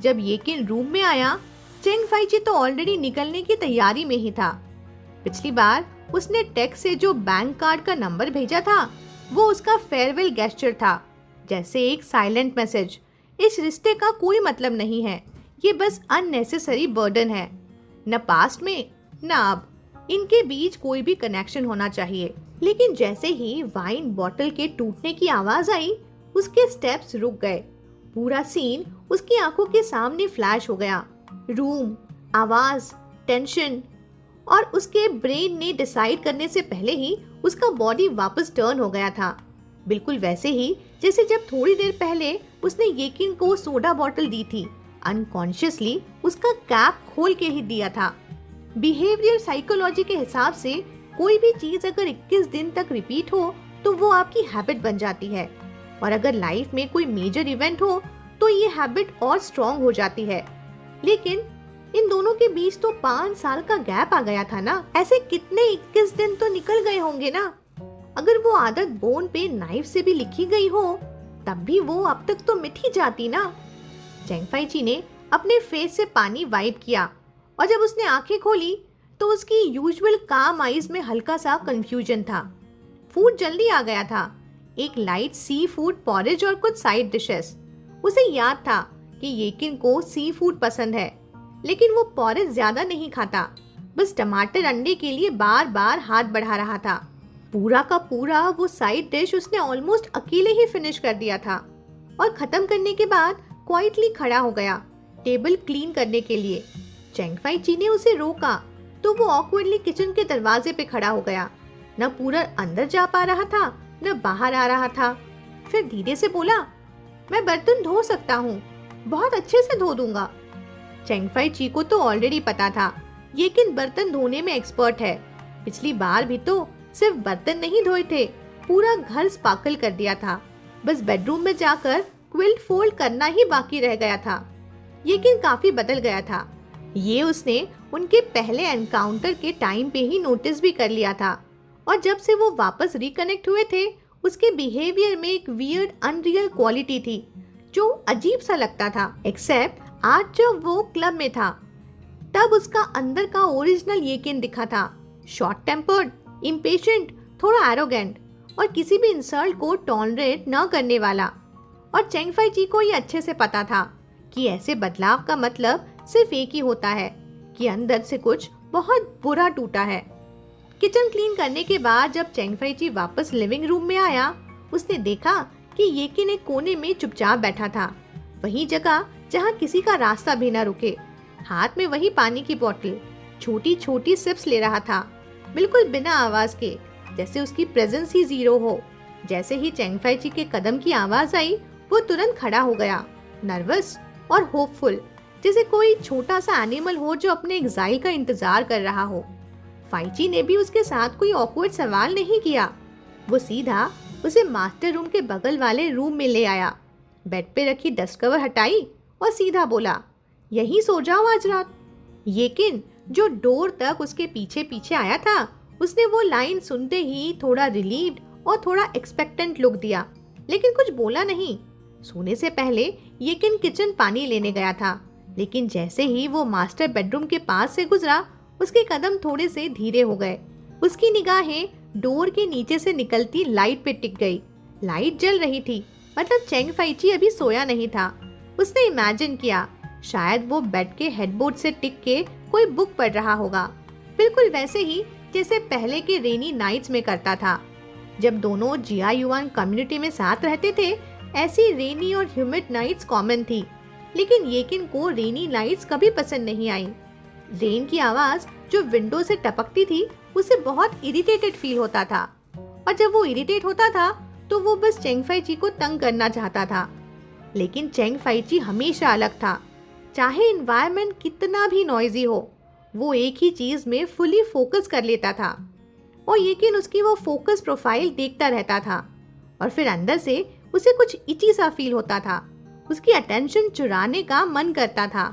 जब येकिन रूम में आया, चेंग फाई ची तो ऑलरेडी निकलने की तैयारी में ही था। पिछली बार उसने टेक्स्ट से जो बैंक कार्ड का नंबर भेजा था, वो उसका फेयरवेल गेस्चर था, जैसे एक साइलेंट मैसेज। इस रिश्ते का कोई मतलब नहीं है, ये बस अननेसेसरी बर्डन है। न पास्ट में न अब, इनके बीच कोई भी कनेक्शन होना चाहिए। लेकिन जैसे ही वाइन बॉटल के टूटने की आवाज आई, उसके स्टेप्स रुक गए। पूरा सीन उसकी आंखों के सामने फ्लैश हो गया। रूम, आवाज, टेंशन, और उसके ब्रेन ने डिसाइड करने से पहले ही उसका बॉडी वापस टर्न हो गया था। बिल्कुल वैसे ही जैसे जब थोड़ी देर पहले उसने येकिन को सोडा बॉटल दी थी। अनकॉन्शियसली उसका कैप खोल के ही दिया था। बिहेवियर साइकोलॉजी के हिसाब से कोई भी चीज अगर 21 दिन तक रिपीट हो तो वो आपकी हैबिट बन जाती है, और अगर लाइफ में कोई मेजर इवेंट हो तो ये हैबिट और स्ट्रॉन्ग हो जाती है। लेकिन इन दोनों के बीच तो 5 साल का गैप आ गया था ना। ऐसे कितने 21 दिन तो निकल गए होंगे ना। अगर वो आदत बोन पे नाइफ से भी लिखी गई हो, तब भी वो अब तक तो मिट ही जाती ना। चेंग फाई ची ने अपने फेस से पानी वाइप किया, और जब उसने आंखें खोली तो उसकी यूजुअल काम आईज में हल्का सा कंफ्यूजन था। फूड जल्दी आ गया था, एक लाइट सी फूड पॉरेज और कुछ साइड डिशेस। उसे याद था कि येकिन को सी फूड पसंद है, लेकिन वो पॉरेज ज्यादा नहीं खाता, बस टमाटर अंडे के लिए बार बार हाथ बढ़ा रहा था। पूरा का पूरा वो साइड डिश उसने ऑलमोस्ट अकेले ही फिनिश कर दिया था, और खत्म करने के बाद क्वाइटली खड़ा हो गया टेबल क्लीन करने के लिए। चेंग फाई ची ने उसे रोका तो वो ऑकवर्डली किचन के दरवाजे पे खड़ा हो गया। न पूरा अंदर जा पा रहा था, न बाहर आ रहा था। फिर धीरे से बोला, मैं बर्तन धो सकता हूँ, बहुत अच्छे से धो दूंगा। चेंग फाई ची को तो ऑलरेडी पता था येकिन बर्तन धोने में एक्सपर्ट है। पिछली बार भी तो सिर्फ बर्तन नहीं धोए थे, पूरा घर स्पार्कल कर दिया था। बस बेडरूम में जाकर क्विल्ट फोल्ड करना ही बाकी रह गया था। येकिन काफी बदल गया था। ये उसने उनके पहले एनकाउंटर के टाइम पे ही नोटिस भी कर लिया था, और जब से वो वापस रिकनेक्ट हुए थे, उसके बिहेवियर में एक वियर्ड अनरियल क्वालिटी थी जो अजीब सा लगता था। एक्सेप्ट आज जब वो क्लब में था, तब उसका अंदर का ओरिजिनल येकिन दिखा था। शॉर्ट टेम्पर्ड, इम्पेशेंट, थोड़ा एरोगेंट, और किसी भी इंसल्ट को टॉलरेट न करने वाला। और चेंग फाई ची को ये अच्छे से पता था कि ऐसे बदलाव का मतलब सिर्फ एक ही होता है कि अंदर से कुछ बहुत बुरा टूटा है। किचन क्लीन करने के बाद जब चेंग फाई ची वापस लिविंग रूम में आया, उसने देखा कि येकिन एक कोने में चुपचाप बैठा था, वही जगह जहाँ किसी का रास्ता भी न रुके। हाथ में वही पानी की बोतल, छोटी छोटी सिप्स ले रहा था, बिल्कुल बिना आवाज के, जैसे उसकी प्रेजेंस ही जीरो हो। जैसे ही चेंग फाई ची के कदम की आवाज आई, वो तुरंत खड़ा हो गया, नर्वस और होपफुल, जैसे कोई छोटा सा एनिमल हो जो अपने एग्जाइल का इंतजार कर रहा हो। फाई ची ने भी उसके साथ कोई ऑकवर्ड सवाल नहीं किया। वो सीधा उसे मास्टर रूम के बगल वाले रूम में ले आया, बेड पे रखी डस्ट कवर हटाई और सीधा बोला, यहीं सो जाओ आज रात। येकिन जो डोर तक उसके पीछे पीछे आया था, उसने वो लाइन सुनते ही थोड़ा रिलीव्ड और थोड़ा एक्सपेक्टेंट लुक दिया, लेकिन कुछ बोला नहीं। सोने से पहले येकिन किचन पानी लेने गया था, लेकिन जैसे ही वो मास्टर बेडरूम के पास से गुजरा, उसके कदम थोड़े से धीरे हो गए। उसकी निगाहें डोर के नीचे से निकलती लाइट पे टिक गई। लाइट जल रही थी, मतलब चेंग फाई ची अभी सोया नहीं था। उसने इमेजिन किया शायद वो बेड के हेडबोर्ड से टिक के कोई बुक पढ़ रहा होगा, बिल्कुल वैसे ही जैसे पहले के रेनी नाइट्स में करता था। जब दोनों जिया युआन कम्युनिटी में साथ रहते थे, ऐसी रेनी और ह्यूमिड नाइट्स कॉमन थी, लेकिन येकिन को रेनी नाइट्स कभी पसंद नहीं आई। रेन की आवाज जो विंडो से टपकती थी उसे बहुत इरिटेटेड फील होता था, और जब वो इरिटेट होता था तो वो बस चेंग फाइची को तंग करना चाहता था। लेकिन चेंग फाइची हमेशा अलग था। चाहे एनवायरनमेंट कितना भी नॉइजी हो, वो एक ही चीज में फुली फोकस कर लेता था, और येकिन उसकी वो फोकस प्रोफाइल देखता रहता था, और फिर अंदर से उसे कुछ इची सा फील होता था। उसकी अटेंशन चुराने का मन करता था।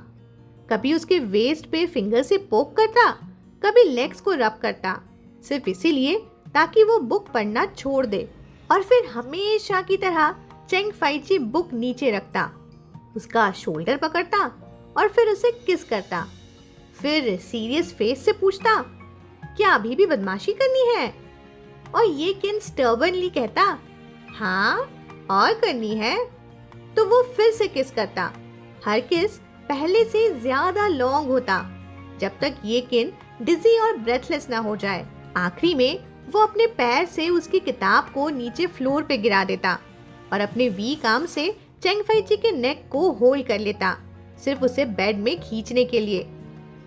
कभी उसके वेस्ट पे फिंगर से पोक करता, कभी लेग्स को रब करता, सिर्फ इसीलिए ताकि वो बुक पढ़ना छोड़ दे। और फिर हमेशा की तरह चेंग फाइची बुक नीचे रखता, उसका शोल्डर पकड़ता और फिर उसे किस करता। फिर सीरियस फेस से पूछता, क्या अभी भी बदमाशी करनी है? और ये किन स्टर्बनली कहता, हाँ और करनी है। तो वो फिर से किस करता। हर किस पहले से ज्यादा लॉन्ग होता, जब तक ये किन डिजी और ब्रेथलेस ना हो जाए। आखिरी में वो अपने पैर से उसकी किताब को नीचे फ्लोर पे गिरा देता और अपने वीक आर्म से चेंग फाइची के नेक को होल्ड कर लेता, सिर्फ उसे बेड में खींचने के लिए।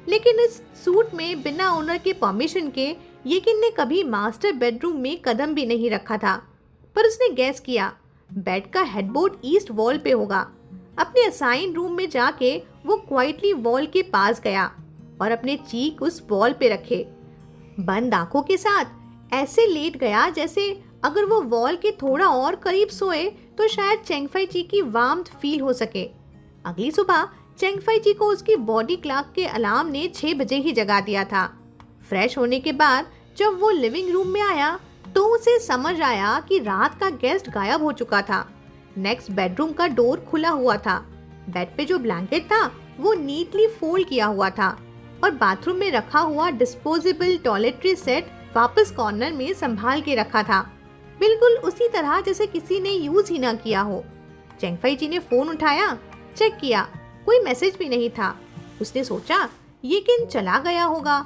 लेकिन इस सूट में बिना ओनर के परमिशन के येकिन ने कभी मास्टर बेडरूम में कदम भी नहीं रखा था। पर उसने गैस किया बेड का हेडबोर्ड ईस्ट वॉल पे होगा। अपने असाइन रूम में जाके वो क्वाइटली वॉल के पास गया और अपने चीक उस वॉल पे रखे। बंद आंखों के साथ ऐसे लेट गया जैसे अगर वो वॉल के थोड़ा और करीब सोए तो शायद चेंग फाइची की वार्मथ फील हो सके। अगली सुबह चेंग फाइची को उसकी बॉडी क्लॉक के अलार्म ने 6 बजे ही जगा दिया था। फ्रेश होने के बाद जब वो लिविंग रूम में आया तो उसे समझ आया कि रात का गेस्ट गायब हो चुका था। नेक्स्ट बेडरूम का डोर खुला हुआ था। बेड पे जो ब्लैंकेट था वो नीटली फोल्ड किया हुआ था, और बाथरूम में रखा हुआ डिस्पोजेबल टॉयलेटरी सेट वापस कॉर्नर में संभाल के रखा था, बिल्कुल उसी तरह जैसे किसी ने यूज ही ना किया हो। चेंग फाइची ने फोन उठाया, चेक किया, कोई मैसेज भी नहीं था। उसने सोचा ये किन चला गया होगा,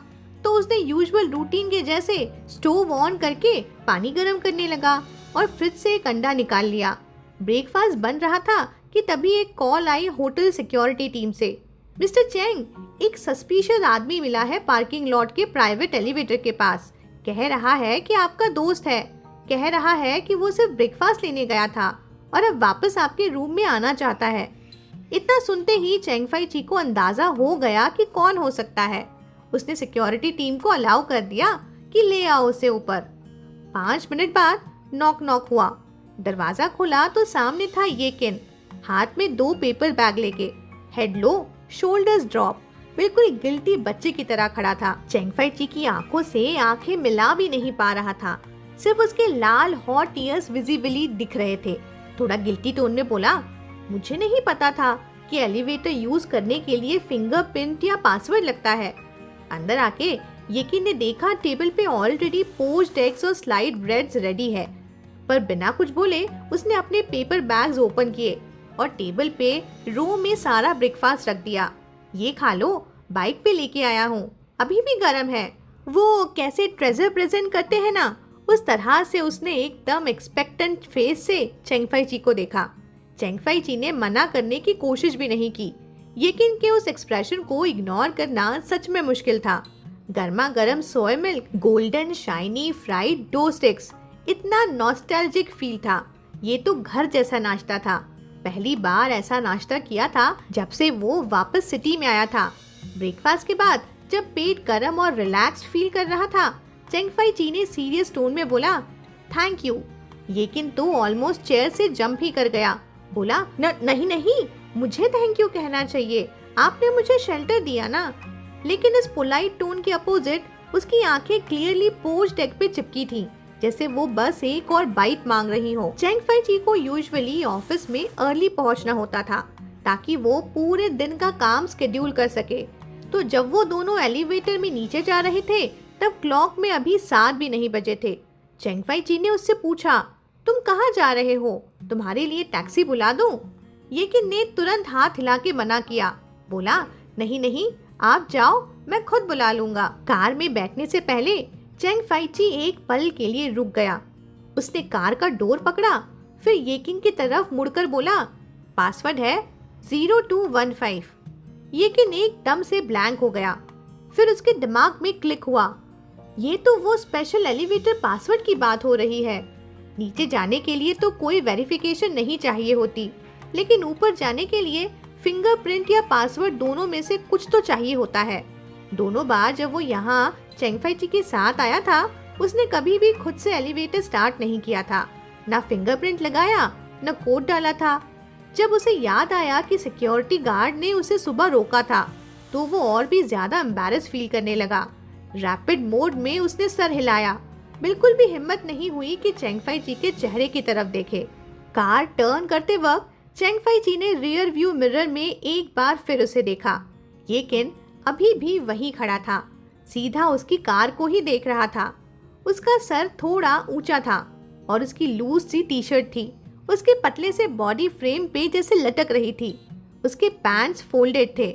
तो उसने यूजुअल रूटीन के जैसे स्टोव ऑन करके पानी गर्म करने लगा और फ्रिज से एक अंडा निकाल लिया। ब्रेकफास्ट बन रहा था कि तभी एक कॉल आई होटल सिक्योरिटी टीम से। मिस्टर चेंग, एक सस्पिशियस आदमी मिला है पार्किंग लॉट के प्राइवेट एलिवेटर के पास। कह रहा है कि आपका दोस्त है। कह रहा है कि वो सिर्फ ब्रेकफास्ट लेने गया था और अब वापस आपके रूम में आना चाहता है। इतना सुनते ही चेंग फाइची को अंदाजा हो गया कि कौन हो सकता है। उसने सिक्योरिटी टीम को अलाउ कर दिया कि ले आओ उसे ऊपर। 5 मिनट बाद नॉक नॉक हुआ। दरवाजा खोला तो सामने था ये किन, हाथ में 2 पेपर बैग लेके, हेड लो, शोल्डर्स ड्रॉप, बिल्कुल गिल्टी बच्चे की तरह खड़ा था। चेंग फाइची की आंखों से आंखें मिला भी नहीं पा रहा था, सिर्फ उसके लाल हॉट ईयर्स विजिबली दिख रहे थे। थोड़ा गिल्टी टोन में बोला, मुझे नहीं पता था कि एलिवेटर यूज करने के लिए फिंगरप्रिंट या पासवर्ड लगता है। अंदर आके येकिन ने देखा टेबल पे ऑलरेडी पोच्ड एग्स और स्लाइड ब्रेड्स रेडी है, पर बिना कुछ बोले उसने अपने पेपर बैग्स ओपन किए और टेबल पे रो में सारा ब्रेकफास्ट रख दिया। ये खा लो, बाइक पे लेके आया हूँ, अभी भी गर्म है। वो कैसे ट्रेजर प्रेजेंट करते हैं ना, उस तरह से उसने एकदम एक्सपेक्टेंट फेस से चेंग फाइची को देखा। चेंग फाइची ने मना करने की कोशिश भी नहीं की। येकिन के उस एक्सप्रेशन को इग्नोर करना सच में मुश्किल था। गर्मा गर्म soya milk, golden shiny fried dough sticks, इतना नॉस्टैल्जिक फील था। ये तो घर जैसा नाश्ता था। पहली बार ऐसा नाश्ता किया था जब से वो वापस सिटी में आया था। ब्रेकफास्ट के बाद जब पेट गर्म और रिलैक्स्ड फील कर रहा था, चेंग फाइची ने सीरियस टोन में बोला, थैंक यू। येकिन तो ऑलमोस्ट चेयर से जंप ही कर गया। बोला, नहीं, मुझे थैंक यू कहना चाहिए, आपने मुझे शेल्टर दिया ना। लेकिन इस पोलाइट टोन के अपोजिट उसकी आंखें क्लियरली पोच्ड एग पे चिपकी थी, जैसे वो बस एक और बाइट मांग रही हो। चेंग फाइची को यूजुअली ऑफिस में अर्ली पहुंचना होता था ताकि वो पूरे दिन का काम स्केड्यूल कर सके। तो जब वो दोनों एलिवेटर में नीचे जा रहे थे तब क्लॉक में अभी 7 भी नहीं बजे थे। चेंग फाइची ने उससे पूछा, तुम कहाँ जा रहे हो? तुम्हारे लिए टैक्सी बुला दूं? येकिन ने तुरंत हाथ हिला के मना किया। बोला, नहीं, आप जाओ, मैं खुद बुला लूंगा। कार में बैठने से पहले चेंग फाइची एक पल के लिए रुक गया। उसने कार का डोर पकड़ा, फिर येकिन की तरफ मुड़कर बोला, पासवर्ड है 0215। येकिन एकदम से ब्लैंक हो गया। फिर उसके दिमाग में क्लिक हुआ, ये तो वो स्पेशल एलिवेटर पासवर्ड की बात हो रही है। नीचे जाने के लिए तो कोई वेरिफिकेशन नहीं चाहिए होती, लेकिन ऊपर जाने के लिए फिंगरप्रिंट या पासवर्ड दोनों में से कुछ तो चाहिए होता है। दोनों बार जब वो यहाँ चेंगफाइची के साथ आया था, उसने कभी भी खुद से एलिवेटर स्टार्ट नहीं किया था, ना फिंगरप्रिंट लगाया, न कोड डाला था। जब उसे याद आया कि सिक्योरिटी गार्ड ने उसे सुबह रोका था, तो वो और भी ज्यादा एम्बैरेस फील करने लगा। रैपिड मोड में उसने सर हिलाया। बिल्कुल भी हिम्मत नहीं हुई कि चेंगफाइची के चेहरे की तरफ देखे। कार टर्न करते वक्त चेंगफाइची ने रियर व्यू मिरर में एक बार फिर उसे देखा। येकिन अभी भी वहीं खड़ा था, सीधा उसकी कार को ही देख रहा था। उसका सर थोड़ा ऊंचा था और उसकी लूज सी टी शर्ट थी उसके पतले से बॉडी फ्रेम पे जैसे लटक रही थी। उसके पैंट्स फोल्डेड थे,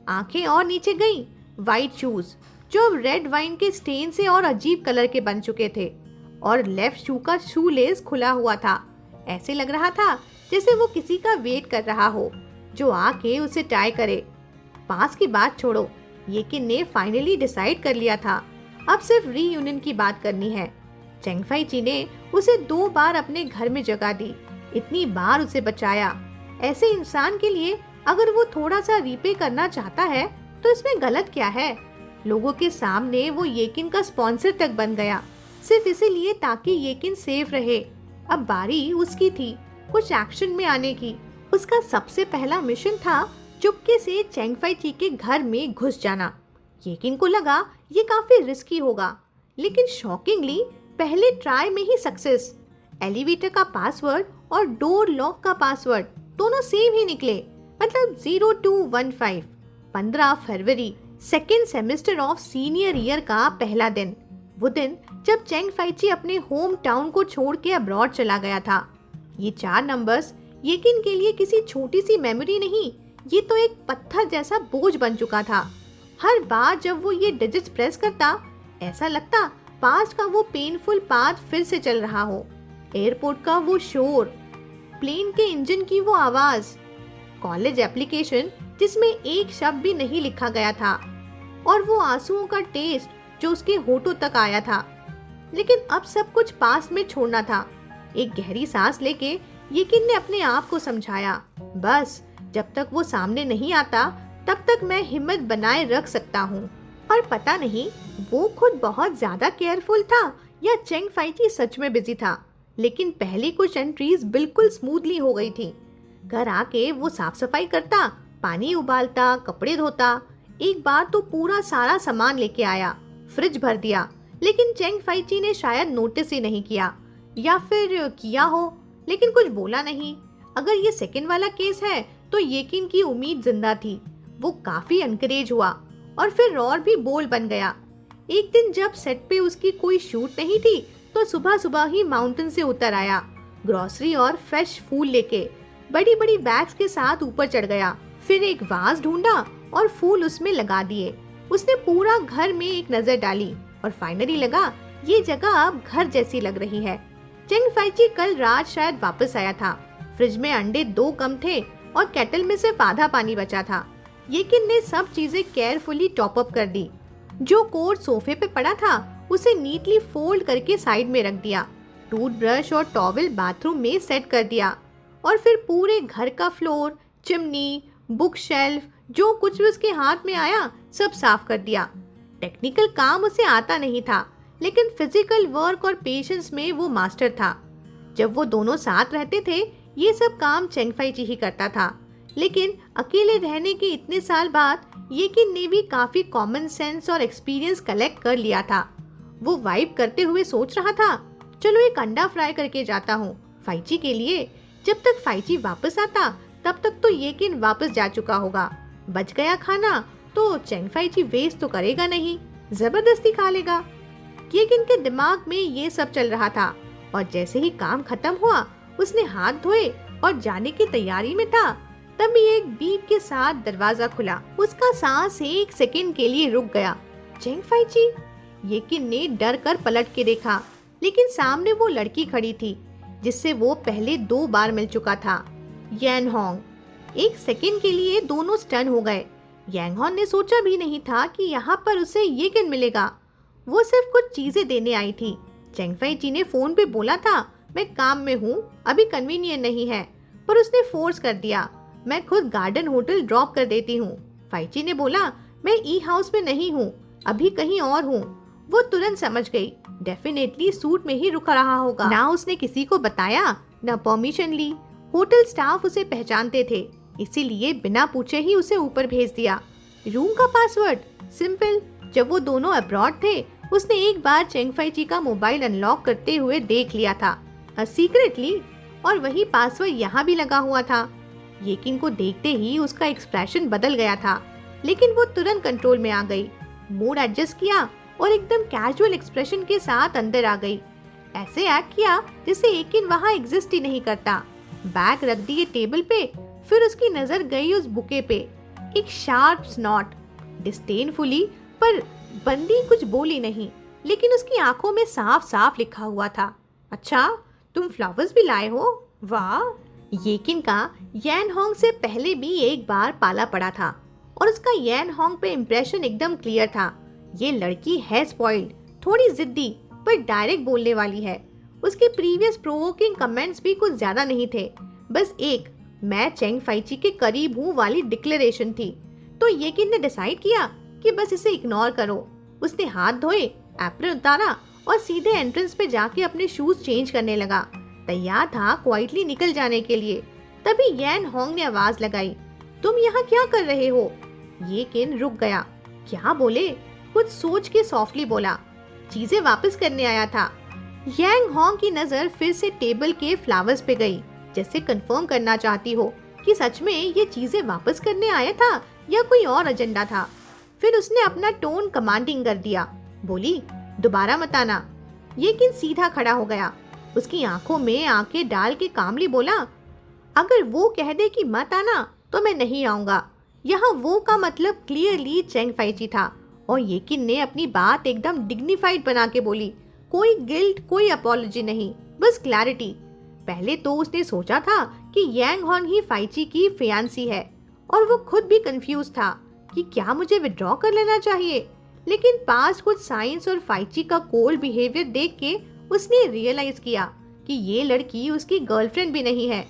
आंखें और नीचे गईं। वाइट शूज जो रेड वाइन के स्टेन से और अजीब कलर के बन चुके थे, और लेफ्ट शू का शू लेस खुला हुआ था। ऐसे लग रहा था जैसे वो किसी का वेट कर रहा हो जो आके उसे टाई करे। पास की बात छोड़ो, येकिन ने फाइनली डिसाइड कर लिया था, अब सिर्फ रीयूनियन की बात करनी है। चेंगफाइची ने उसे 2 बार अपने घर में जगह दी, इतनी बार उसे बचाया। ऐसे इंसान के लिए अगर वो थोड़ा सा रीपे करना चाहता है तो इसमें गलत क्या है। लोगों के सामने वो येकिन का स्पॉन्सर तक बन गया, सिर्फ इसीलिए ताकि येकिन सेफ रहे। अब बारी उसकी थी कुछ एक्शन में आने की। उसका सबसे पहला मिशन था चुपके से चेंगफाइची के घर में घुस जाना। येकिन को लगा ये काफी रिस्की होगा, लेकिन शॉकिंगली पहले ट्राई में ही सक्सेस। एलिवेटर का पासवर्ड और डोर लॉक का पासवर्ड दोनों सेम ही निकले, मतलब 0215। 15 फरवरी, second semester of senior year का पहला दिन। वो दिन जब चेंगफाइची अपने होम टाउन को छोड़ के अब्रॉड चला गया था। ये 4 नंबर्स येकिन के लिए किसी छोटी सी मेमोरी नहीं, ये तो एक पत्थर जैसा बोझ बन चुका था। हर बार जब वो ये डिजिट्स प्रेस करता, ऐसा लगता पास्ट का वो पेनफुल पाथ फिर से चल रहा हो। एयरपोर्ट का वो शोर, प्लेन के इंजन की वो आवाज, कॉलेज एप्लीकेशन जिसमें एक शब्द भी नहीं लिखा गया था, और वो आंसुओं का टेस्ट जो उसके होठों तक आया था। लेकिन अब सब कुछ पास में छोड़ना था। एक गहरी सांस लेके येकिन ने अपने आप को समझाया, बस जब तक वो सामने नहीं आता तब तक मैं हिम्मत बनाए रख सकता हूँ। और पता नहीं वो खुद बहुत ज्यादा केयरफुल था या चेंगफाइची सच में बिजी था, लेकिन पहली कुछ एंट्रीज बिल्कुल स्मूथली हो गई थी। घर आके वो साफ सफाई करता, पानी उबालता, कपड़े धोता। एक बार तो पूरा सारा सामान लेके आया, फ्रिज भर दिया, लेकिन चेंगफाइची ने शायद नोटिस ही नहीं किया, या फिर किया हो लेकिन कुछ बोला नहीं। अगर ये सेकंड वाला केस है तो येकिन की उम्मीद जिंदा थी। वो काफी एनकरेज हुआ और फिर और भी बोल्ड बन गया। एक दिन जब सेट पे उसकी कोई शूट नहीं थी तो सुबह सुबह ही माउंटेन से उतर आया, ग्रोसरी और फ्रेश फूल लेके बड़ी बड़ी बैग्स के साथ ऊपर चढ़ गया। फिर एक वाज ढूंढा और फूल उसमें लगा दिए। उसने पूरा घर में एक नजर डाली और फाइनली लगा ये जगह अब घर जैसी लग रही है। चेंगफाइची कल रात शायद वापस आया था। फ्रिज में अंडे 2 कम थे और केटल में सिर्फ आधा पानी बचा था। येकिन ने सब चीजें केयरफुली टॉप अप कर दी। जो कोट सोफे पे पड़ा था उसे नीटली फोल्ड करके साइड में रख दिया। टूथब्रश और टॉवल बाथरूम में सेट कर दिया और फिर पूरे घर का फ्लोर, चिमनी, बुक शेल्फ, जो कुछ भी उसके हाथ में आया सब साफ कर दिया। टेक्निकल काम उसे आता नहीं था, लेकिन फिजिकल वर्क और पेशेंस में वो मास्टर था। जब वो दोनों साथ रहते थे ये सब काम चेंगफाइची ही करता था, लेकिन अकेले रहने के इतने साल बाद येकिन ने भी काफी कॉमन सेंस और एक्सपीरियंस कलेक्ट कर लिया था। वो वाइब करते हुए सोच रहा था, चलो एक अंडा फ्राई करके जाता हूँ फाइची के लिए। जब तक फाइची वापस आता तब तक तो येकिन वापस जा चुका होगा। बच गया खाना तो चेंगफाइची वेस्ट तो करेगा नहीं, जबरदस्ती खा लेगा। येकिन के दिमाग में ये सब चल रहा था और जैसे ही काम खत्म हुआ उसने हाथ धोए और जाने की तैयारी में था, तभी एक बीप के साथ दरवाजा खुला। उसका सांस 1 सेकंड के लिए रुक गया। चेंगफाइची? येकिन ने डर कर पलट के देखा, लेकिन सामने वो लड़की खड़ी थी। जिससे वो पहले 2 बार मिल चुका था। यैन होंग। एक सेकंड के लिए दोनों स्टन हो गए। यांग होंग ने सोचा भी नहीं था कि यहाँ पर उसे ये किन मिलेगा। वो सिर्फ कुछ चीजें देने आई थी। चेंग फाई ची ने फोन पे बोला था, मैं काम में हूँ, अभी कन्वीनियंट नहीं है, पर उसने फोर्स कर दिया, मैं खुद गार्डन होटल ड्रॉप कर देती हूँ। फाई ची ने बोला, मैं ई हाउस में नहीं हूँ, अभी कहीं और हूँ। वो तुरंत समझ गई, डेफिनेटली सूट में ही रुक रहा होगा। ना उसने किसी को बताया, ना परमिशन ली। होटल स्टाफ उसे पहचानते थे, इसीलिए बिना पूछे ही उसे ऊपर भेज दिया। रूम का पासवर्ड सिंपल। जब वो दोनों अब्रॉड थे, उसने एक बार चेंग फाई ची का मोबाइल अनलॉक करते हुए देख लिया था, सीक्रेटली, और वही पासवर्ड यहाँ भी लगा हुआ था। येकिन को देखते ही उसका एक्सप्रेशन बदल गया था, लेकिन वो तुरंत कंट्रोल में आ गई। मूड एडजस्ट किया और एकदम कैजुअल एक्सप्रेशन के साथ अंदर आ गई। ऐसे एक्ट किया जैसे येकिन वहाँ एग्जिस्ट ही नहीं करता। बैग रख दिए टेबल पे, फिर उसकी नजर गई उस बुके पे, एक शार्प स्नॉट। डिस्डेनफुली, पर बंदी कुछ बोली नहीं, लेकिन उसकी आंखों में साफ साफ लिखा हुआ था, अच्छा तुम फ्लावर्स भी लाए हो, वाह। येकिन का यैन होंग से पहले भी एक बार पाला पड़ा था और उसका यैन होंग पे इम्प्रेशन एकदम क्लियर था। ये लड़की है स्पॉइल्ड, थोड़ी जिद्दी, पर डायरेक्ट बोलने वाली है। उसके प्रीवियस प्रोवोकिंग कमेंट्स भी कुछ ज्यादा नहीं थे, बस एक मैं चेंग फाई ची के करीब हूँ वाली डिक्लेरेशन थी। तो येकिन ने डिसाइड किया कि बस इसे इग्नोर करो। उसने हाथ धोए, एप्रन उतारा और सीधे एंट्रेंस पे जाके अपने शूज चेंज करने लगा। तैयार था क्वाइटली निकल जाने के लिए। तभी यैन होंग ने आवाज लगाई, तुम यहाँ क्या कर रहे हो? येकिन रुक गया, क्या बोले, कुछ सोच के सॉफ्टली बोला, चीजें वापस करने आया था। यांग होंग की नजर फिर से टेबल के फ्लावर्स पे गई, जैसे कंफर्म करना चाहती हो कि सच में ये चीजें वापस करने आया था या कोई और एजेंडा था। फिर उसने अपना टोन कमांडिंग कर दिया, बोली, दोबारा मत आना। येकिन सीधा खड़ा हो गया, उसकी आंखों में आंखें डाल के कामली बोला, अगर वो कह दे कि मत आना तो मैं नहीं आऊंगा। यहाँ वो का मतलब क्लियरली चेंग फाई ची था और येकिन ने अपनी बात एकदम डिग्निफाइड बना के बोली, कोई गिल्ट, कोई अपॉलॉजी नहीं, बस क्लैरिटी। पहले तो उसने सोचा था कि यांग होंग ही फाई ची की फियांसी है और वो खुद भी कंफ्यूज था कि क्या मुझे विड्रॉ कर लेना चाहिए, लेकिन पास कुछ साइंस और फाई ची का कोल्ड बिहेवियर देख के उसने रियलाइज किया कि ये लड़की उसकी गर्लफ्रेंड भी नहीं है।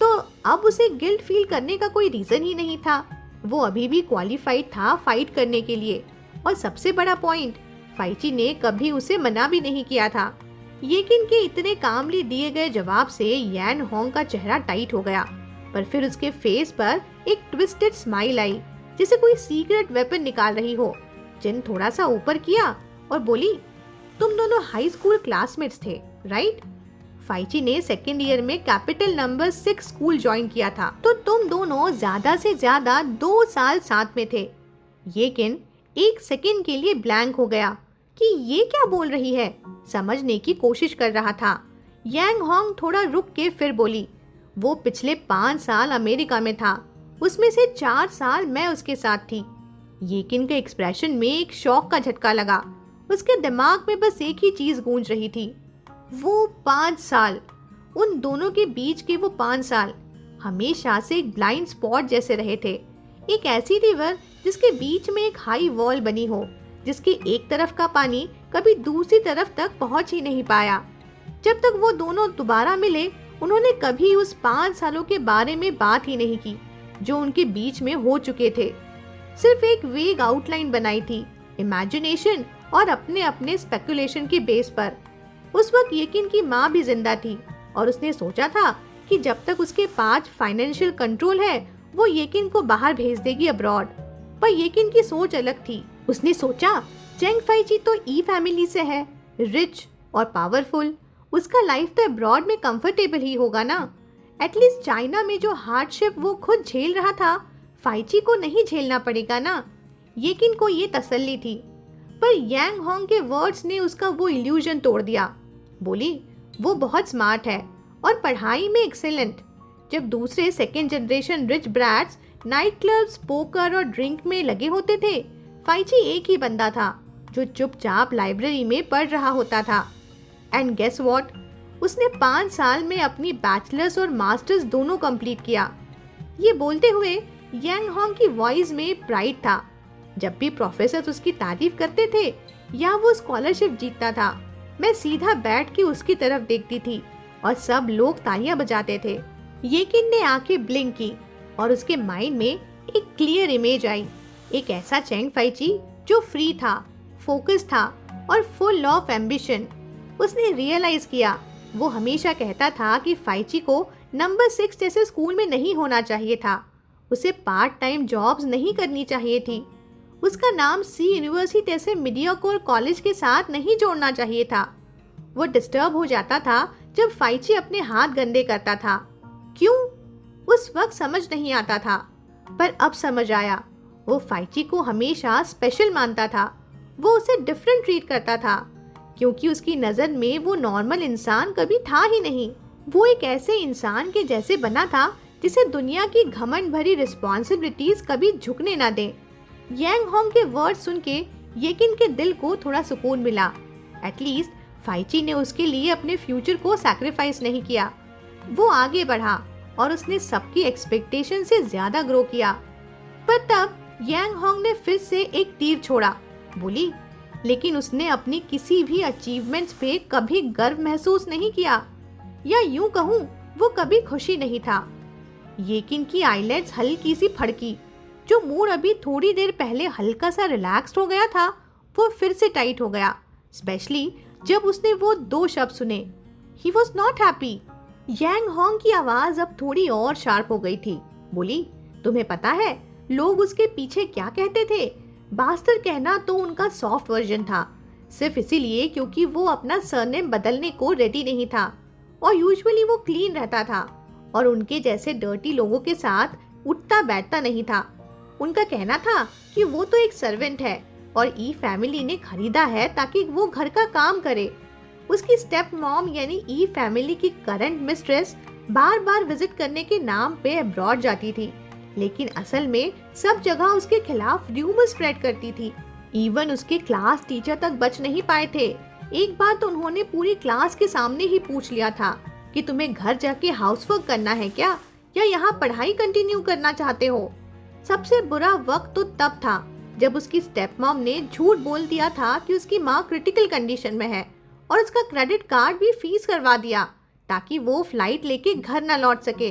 तो अब उसे गिल्ट फील करने का कोई रीजन ही नहीं था। वो अभी भी क्वालिफाइड था फाइट करने के लिए, और सबसे बड़ा पॉइंट, फाई ची ने कभी उसे मना भी नहीं किया था। येकिन के इतने कामली दिए गए जवाब से यैन होंग का चेहरा टाइट हो गया, पर फिर उसके फेस पर एक ट्विस्टेड स्माइल आई, जैसे कोई सीक्रेट वेपन निकाल रही हो। चिन थोड़ा सा ऊपर किया और बोली, तुम दोनों हाई स्कूल क्लासमेट्स थे, राइट? फाई ची ने सेकेंड ईयर में कैपिटल नंबर 6 स्कूल ज्वाइन किया था, तो तुम दोनों ज्यादा से ज्यादा 2 साल साथ में थे। येकिन एक सेकेंड के लिए ब्लैंक हो गया कि ये क्या बोल रही है, समझने की कोशिश कर रहा था। यांग होंग थोड़ा रुक के फिर बोली, वो पिछले 5 साल अमेरिका में था, उसमें से 4 साल मैं उसके साथ थी। येकिन के एक्सप्रेशन में एक शॉक का झटका लगा। उसके दिमाग में बस एक ही चीज गूंज रही थी, वो 5 साल, उन दोनों के बीच के वो 5 साल हमेशा से एक ब्लाइंड स्पॉट जैसे रहे थे। एक ऐसी रिवर जिसके बीच में एक हाई वॉल बनी हो, जिसके एक तरफ का पानी कभी दूसरी तरफ तक पहुंच ही नहीं पाया। जब तक वो दोनों दोबारा मिले, उन्होंने कभी उस 5 सालों के बारे में बात ही नहीं की जो उनके बीच में हो चुके थे। सिर्फ एक वेग आउटलाइन बनाई थी, इमेजिनेशन और अपने अपने स्पेकुलेशन के बेस पर। उस वक्त येकिन की माँ भी जिंदा थी और उसने सोचा था कि जब तक उसके पास फाइनेंशियल कंट्रोल है, वो येकिन को बाहर भेज देगी अब्रॉड। पर येकिन की सोच अलग थी। उसने सोचा, चेंग फाई ची तो ई फैमिली से है, रिच और पावरफुल, उसका लाइफ तो अब्रॉड में कंफर्टेबल ही होगा ना। एटलीस्ट चाइना में जो हार्डशिप वो खुद झेल रहा था, फाई ची को नहीं झेलना पड़ेगा ना। येकिन को ये तसल्ली थी, पर यांग होंग के वर्ड्स ने उसका वो इल्यूजन तोड़ दिया। बोली, वो बहुत स्मार्ट है और पढ़ाई में एक्सेलेंट। जब दूसरे second generation rich brats night clubs, poker और ड्रिंक में लगे होते थे, फाई ची एक ही बंदा था जो चुपचाप लाइब्रेरी में पढ़ रहा होता था। एंड गेस व्हाट, उसने 5 साल में अपनी बैचलर्स और मास्टर्स दोनों कंप्लीट किया। ये बोलते हुए यांग होंग की वॉइस में प्राइड था। जब भी प्रोफेसर उसकी तारीफ करते थे या वो स्कॉलरशिप जीतता था, मैं सीधा बैठ के उसकी तरफ देखती थी और सब लोग तालियां बजाते थे। येकिन ने आंखें ब्लिंक की और उसके माइंड में एक क्लियर इमेज आई, एक ऐसा चेंग फाइची जो फ्री था, फोकस था और फुल ऑफ एम्बिशन। उसने रियलाइज किया वो हमेशा कहता था कि फाइची को नंबर 6 जैसे स्कूल में नहीं होना चाहिए था, उसे पार्ट टाइम जॉब्स नहीं करनी चाहिए थी, उसका नाम सी यूनिवर्सिटी जैसे मीडियोकर कॉलेज के साथ नहीं जोड़ना चाहिए था। वो डिस्टर्ब हो जाता था जब फाइची अपने हाथ गंदे करता था। क्यों? उस वक्त समझ नहीं आता था, पर अब समझ आया। वो फाइची को हमेशा स्पेशल मानता था, वो उसे डिफरेंट ट्रीट करता था क्योंकि उसकी नज़र में वो नॉर्मल इंसान कभी था ही नहीं। वो एक ऐसे इंसान के जैसे बना था जिसे दुनिया की घमंड भरी रिस्पॉन्सिबिलिटीज कभी झुकने ना दे। यांग होंग के वर्ड सुन के येकिन के दिल को थोड़ा सुकून मिला। एटलीस्ट फाइची ने उसके लिए अपने फ्यूचर को सैक्रिफाइस नहीं किया। वो आगे बढ़ा और उसने सबकी एक्सपेक्टेशन से ज्यादा ग्रो किया। पर तब यांग होंग ने फिर से एक तीर छोड़ा। बोली, लेकिन उसने अपनी किसी भी अचीवमेंट्स पे कभी गर्व महसूस नहीं किया, या यूं कहूँ वो कभी खुशी नहीं था। येकिन की आईलेट्स हल्की सी फड़की। जो मूड अभी थोड़ी देर पहले हल्का सा रिलैक्स्ड हो गया था, वो फिर से टाइट हो गया, स्पेशली जब उसने वो 2 शब्द सुने, he was not happy. Yang Hong की आवाज अब थोड़ी और शार्प हो गई थी। बोली, तुम्हें पता है लोग उसके पीछे क्या कहते थे? बास्टर कहना तो उनका सॉफ्ट वर्जन था, सिर्फ इसीलिए क्योंकि वो अपना सरनेम बदलने को रेडी नहीं था और यूजुअली वो क्लीन रहता था और उनके जैसे डर्टी लोगों के साथ उठता बैठता नहीं था। उनका कहना था कि वो तो एक सर्वेंट है और ई फैमिली ने खरीदा है ताकि वो घर का काम करे। उसकी स्टेप मॉम यानी ई फैमिली की करंट मिस्ट्रेस बार बार विजिट करने के नाम पे अब्रॉड जाती थी, लेकिन असल में सब जगह उसके खिलाफ र्यूमर स्प्रेड करती थी। इवन उसके क्लास टीचर तक बच नहीं पाए थे। एक बार तो उन्होंने पूरी क्लास के सामने ही पूछ लिया था कि तुम्हें घर जाके हाउसवर्क करना है क्या, या यहाँ पढ़ाई कंटिन्यू करना चाहते हो। सबसे बुरा वक्त तो तब था जब उसकी स्टेप मॉम ने झूठ बोल दिया था कि उसकी माँ क्रिटिकल कंडीशन में है और उसका क्रेडिट कार्ड भी फीस करवा दिया ताकि वो फ्लाइट लेके घर न लौट सके।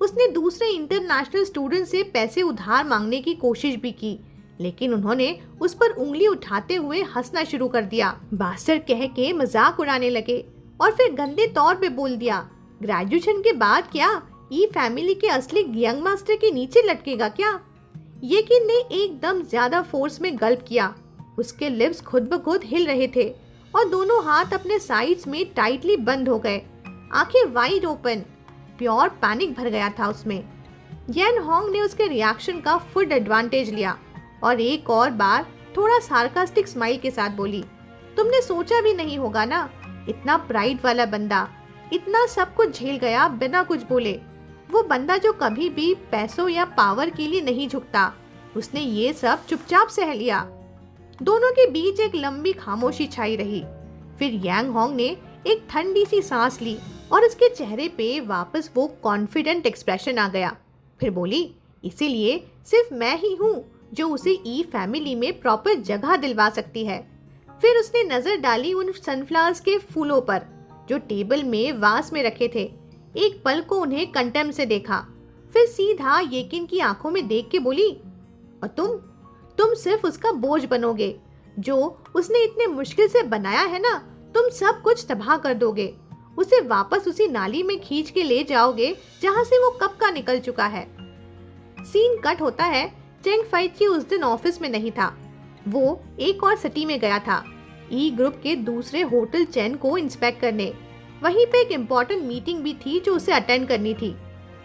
उसने दूसरे इंटरनेशनल स्टूडेंट से पैसे उधार मांगने की कोशिश भी की, लेकिन उन्होंने उस पर उंगली उठाते हुए हंसना शुरू कर दिया, बास्टर कह के मजाक उड़ाने लगे और फिर गंदे तौर पे बोल दिया, ग्रेजुएशन के बाद क्या ई फैमिली के असली यंग मास्टर के नीचे लटकेगा क्या? येकिन ने एकदम ज्यादा फोर्स में गल्प किया। उसके लिप्स खुद ब खुद हिल रहे थे और दोनों हाथ अपने साइड्स में टाइटली बंद हो गए, आंखें वाइड ओपन। प्योर पैनिक भर गया था उसमें। यान होंग ने उसके रिएक्शन का फुल एडवांटेज लिया और एक और बार थोड़ा सार्कास्टिक स्माइल के साथ बोली, तुमने सोचा भी नहीं होगा ना, इतना प्राइड वाला बंदा इतना सब कुछ झेल गया बिना कुछ बोले। वो बंदा जो कभी भी पैसों या पावर के लिए नहीं झुकता, उसने ये सब चुपचाप सह लिया। दोनों के बीच एक लंबी खामोशी छाई रही। फिर यांग होंग ने एक ठंडी सी सांस ली और उसके चेहरे पे वापस वो कॉन्फिडेंट एक्सप्रेशन आ गया। फिर बोली, इसीलिए सिर्फ मैं ही हूँ जो उसे ई फैमिली में प्रॉपर जगह दिलवा सकती है। फिर उसने नजर डाली उन सनफ्लावर्स के फूलों पर जो टेबल में वास में रखे थे। एक पल को उन्हें कंटेम से देखा, फिर सीधा येकिन की आंखों में देख के बोली, और तुम सिर्फ उसका बोझ बनोगे। जो उसने इतने मुश्किल से बनाया है ना, तुम सब कुछ तबाह कर दोगे। उसे वापस उसी नाली में खींच के ले जाओगे जहां से वो कब का निकल चुका है। सीन कट होता है। चेंग फाइची उस दिन ऑफिस में नहीं था, वो एक और सिटी में गया था ई ग्रुप के दूसरे होटल चेन को इंस्पेक्ट करने। वहीं पे एक इम्पोर्टेंट मीटिंग भी थी जो उसे अटेंड करनी थी।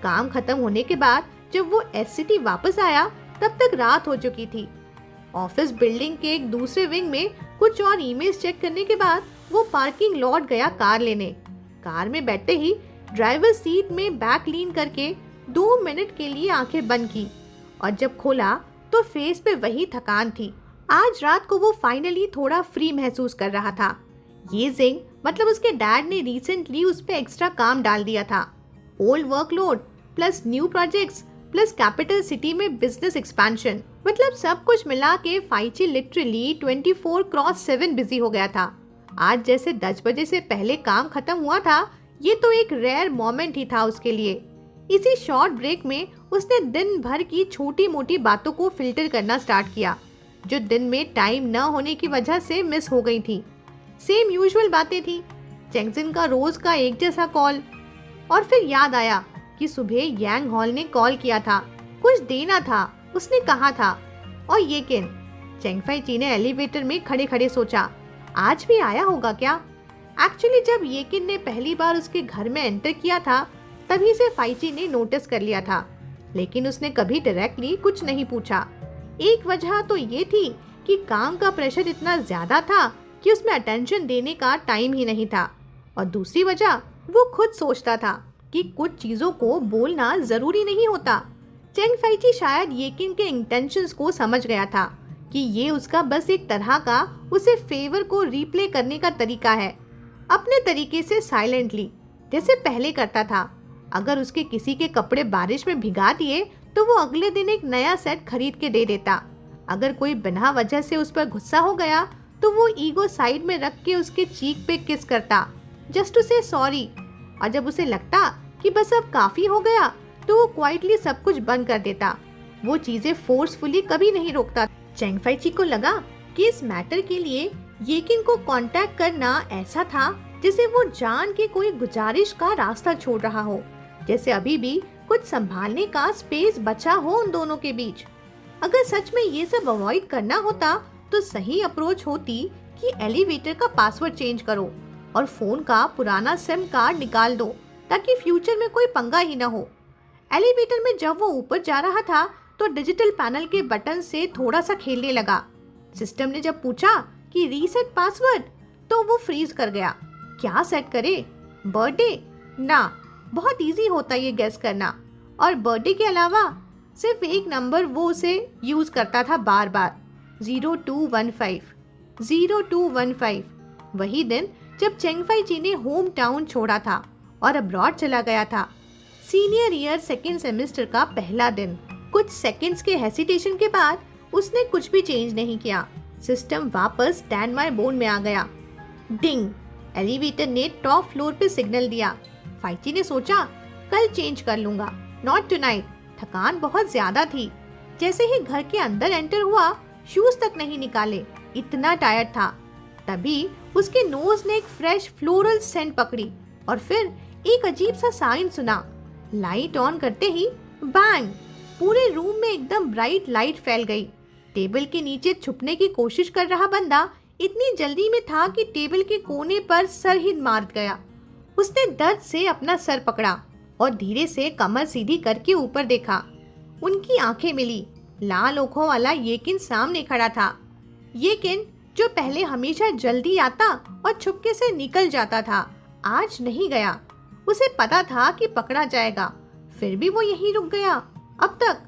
काम खत्म होने के बाद जब वो एससीटी वापस आया तब तक रात हो चुकी थी। ऑफिस बिल्डिंग के एक दूसरे विंग में कुछ और ईमेल्स चेक करने के बाद वो पार्किंग लॉट गया कार लेने। कार में बैठते ही ड्राइवर सीट में बैक लीन करके 2 मिनट के लिए आंखें बंद की और जब खोला तो फेस पे वही थकान थी। आज रात को वो फाइनली थोड़ा फ्री महसूस कर रहा था। ये जिंग मतलब उसके डैड ने रिसेंटली उस पे एक्स्ट्रा काम डाल दिया था। Old workload plus new projects plus capital city में बिजनेस एक्सपेंशन, मतलब सब कुछ मिला के फाइची लिटरली 24/7 बिजी हो गया था। आज जैसे 10 बजे से पहले काम खत्म हुआ था, ये तो एक रेयर मोमेंट ही था उसके लिए। इसी शॉर्ट ब्रेक में उसने दिन भर की छोटी मोटी बातों को फिल्टर करना स्टार्ट किया, जो दिन में टाइम न होने की वजह से मिस हो गई थी। सेम यूजुअल बातें थी, चैंगजिन का रोज का एक जैसा कॉल, और फिर याद आया कि सुबह यांग हॉल ने कॉल किया था, कुछ देना था, उसने कहा था। और ये किन चेंग फाइची ने एलिवेटर में खड़े खड़े सोचा, आज भी आया होगा क्या? एक्चुअली जब ये किन ने पहली बार उसके घर में एंटर किया था, तभी से फाइची ने नोटिस कर लिया था, लेकिन उसने कभी डायरेक्टली कुछ नहीं पूछा। एक वजह तो ये थी कि काम का प्रेशर इतना ज्यादा था कि उसमें अटेंशन देने का टाइम ही नहीं था, और दूसरी वजह वो खुद सोचता था कि कुछ चीजों को बोलना जरूरी नहीं होता। चेंग फाइची शायद येकिन के इंटेंशंस को समझ गया था कि ये उसका बस एक तरह का उसे फेवर को रिप्ले करने का तरीका है, अपने तरीके से साइलेंटली, जैसे पहले करता था। अगर उसके किसी के कपड़े बारिश में भिगा दिए तो वो अगले दिन एक नया सेट खरीद के दे देता। अगर कोई बिना वजह से उस पर गुस्सा हो गया तो वो ईगो साइड में रख के उसके चीक पे किस करता, जस्ट टू से सॉरी। और जब उसे लगता कि बस अब काफी हो गया तो वो क्वाइटली सब कुछ बंद कर देता। वो चीजें फोर्सफुली कभी नहीं रोकता। चेंग फाइची को लगा कि इस मैटर के लिए येकिन को कांटेक्ट करना ऐसा था जैसे वो जान के कोई गुजारिश का रास्ता छोड़ रहा हो, जैसे अभी भी कुछ संभालने का स्पेस बचा हो उन दोनों के बीच। अगर सच में ये सब अवॉइड करना होता तो सही अप्रोच होती कि एलिवेटर का पासवर्ड चेंज करो और फोन का पुराना सिम कार्ड निकाल दो, ताकि फ्यूचर में कोई पंगा ही ना हो। एलिवेटर में जब वो ऊपर जा रहा था तो डिजिटल पैनल के बटन से थोड़ा सा खेलने लगा। सिस्टम ने जब पूछा कि रीसेट पासवर्ड तो वो फ्रीज कर गया। क्या सेट करे? बर्थडे? ना, बहुत इजी होता ये गेस करना। और बर्थडे के अलावा सिर्फ एक नंबर वो उसे यूज करता था बार बार, 0215। 0215 वही दिन जब चेंग फाइची ने होम टाउन छोड़ा था और अब्रॉड चला गया था। सीनियर ईयर सेकेंड सेमेस्टर का पहला दिन। कुछ सेकंड्स के हेसिटेशन के बाद उसने कुछ भी चेंज नहीं किया। सिस्टम वापस स्टैंड बाय मोड में आ गया। डिंग, एलिवेटर ने टॉप फ्लोर पे सिग्नल दिया। फाइची ने सोचा कल चेंज कर लूंगा, नॉट टुनाइट। थकान बहुत ज्यादा थी। जैसे ही घर के अंदर एंटर हुआ, शूज तक नहीं निकाले, इतना टायर्ड था। तभी उसके नोज ने एक फ्रेश फ्लोरल सेंट पकड़ी और फिर एक अजीब सा साइन सुना। लाइट ऑन करते ही बैंग, पूरे रूम में एकदम ब्राइट लाइट फैल गई। टेबल के नीचे छुपने की कोशिश कर रहा बंदा इतनी जल्दी में था कि टेबल के कोने पर सर ही मार गया। उसने दर्द से अपना सर पकड़ा और धीरे से कमर सीधी करके ऊपर देखा। उनकी आंखें मिली। लाल आंखों वाला येकिन सामने खड़ा था। येकिन जो पहले हमेशा जल्दी आता और छुपके से निकल जाता था, आज नहीं गया। उसे पता था कि पकड़ा जाएगा, फिर भी वो यहीं रुक गया। अब तक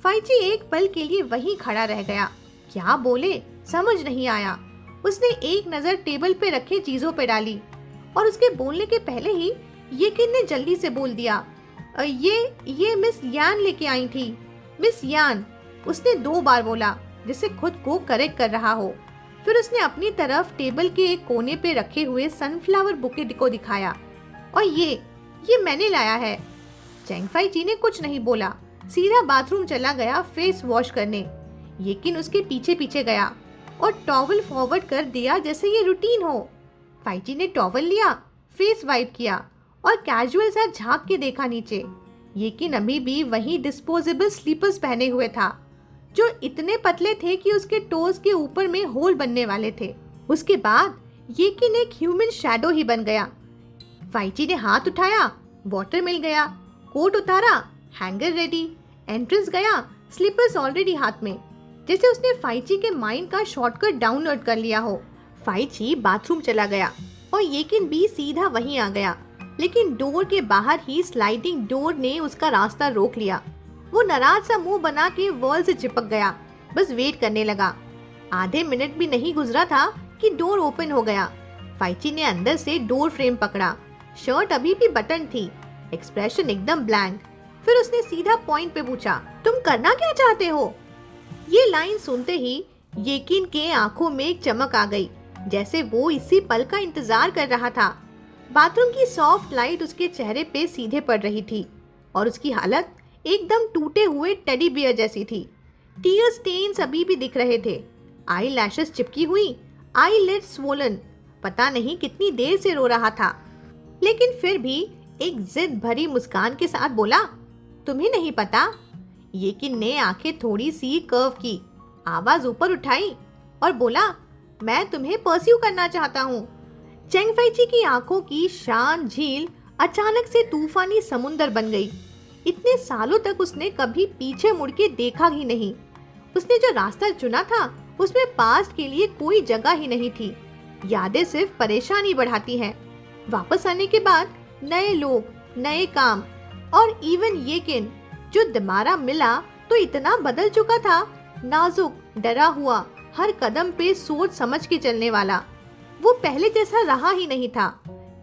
फाइची एक पल के लिए वहीं खड़ा रह गया। क्या बोले समझ नहीं आया। उसने एक नजर टेबल पे रखे चीजों पे डाली और उसके बोलने के पहले ही येकिन ने जल्दी से बोल दिया, ये मिस यान लेके आई थी। मिस यान, उसने 2 बार बोला जिसे खुद को करेक्ट कर रहा हो। फिर उसने अपनी तरफ टेबल के एक कोने पे रखे हुए सनफ्लावर बुके को दिखाया। और ये मैंने लाया है। चेंग फाइची ने कुछ नहीं बोला, सीधा बाथरूम चला गया फेस वॉश करने। येकिन उसके पीछे पीछे गया और टॉवल फॉरवर्ड कर दिया जैसे ये रूटीन हो। फाइची ने टॉवल लिया, फेस वाइप किया और कैजुअल सा झांक के देखा नीचे। येकिन अभी भी वही डिस्पोजेबल स्लीपर्स पहने हुए था, जो इतने पतले थे कि उसके टोज के ऊपर में होल बनने वाले थे। उसके बाद येकिन एक ह्यूमन शैडो ही बन गया। फाइची ने हाथ उठाया, वाटर मिल गया। कोट उतारा, हैंगर रेडी। एंट्रेंस गया, स्लीपर्स ऑलरेडी हाथ में, जैसे उसने फाइची के माइंड का शॉर्टकट डाउनलोड कर लिया हो। फाइची बाथरूम चला गया और येकिन भी सीधा वहीं आ गया, लेकिन डोर के बाहर ही स्लाइडिंग डोर ने उसका रास्ता रोक लिया। वो नाराज सा मुंह बना के वॉल से चिपक गया, बस वेट करने लगा। आधे मिनट भी नहीं गुजरा था कि डोर ओपन हो गया। फाइची ने अंदर से डोर फ्रेम पकड़ा। शर्ट अभी भी बटन थी, एक्सप्रेशन एकदम ब्लैंक। फिर उसने सीधा पॉइंट पे पूछा, तुम करना क्या चाहते हो? ये लाइन सुनते ही येकिन के आंखों में एक चमक आ गई, जैसे वो इसी पल का इंतजार कर रहा था। बाथरूम की सॉफ्ट लाइट उसके चेहरे पे सीधे पड़ रही थी और उसकी हालत एकदम टूटे हुए टेडी बियर जैसी थी। टीयर स्टेन्स अभी भी दिख रहे थे, आई लैशेस चिपकी हुई, आई लिड्स स्वोलन। पता नहीं कितनी देर से रो रहा था, लेकिन फिर भी एक जिद भरी मुस्कान के साथ बोला, तुम्हें नहीं पता? येकिन ने आंखें थोड़ी सी कर्व की, आवाज ऊपर उठाई और बोला, मैं तुम्हें परस्यू करना चाहता हूँ। चेंग फाइची की आंखों की शान झील अचानक से तूफानी समुंदर बन गई। इतने सालों तक उसने कभी पीछे मुड़ के देखा ही नहीं। उसने जो रास्ता चुना था उसमें पास्ट के लिए कोई जगह ही नहीं थी। यादें सिर्फ परेशानी बढ़ाती हैं। वापस आने के बाद नए लोग, नए काम और इवन येकिन जो दोबारा मिला तो इतना बदल चुका था, नाजुक, डरा हुआ, हर कदम पे सोच समझ के चलने वाला। वो पहले जैसा रहा ही नहीं था,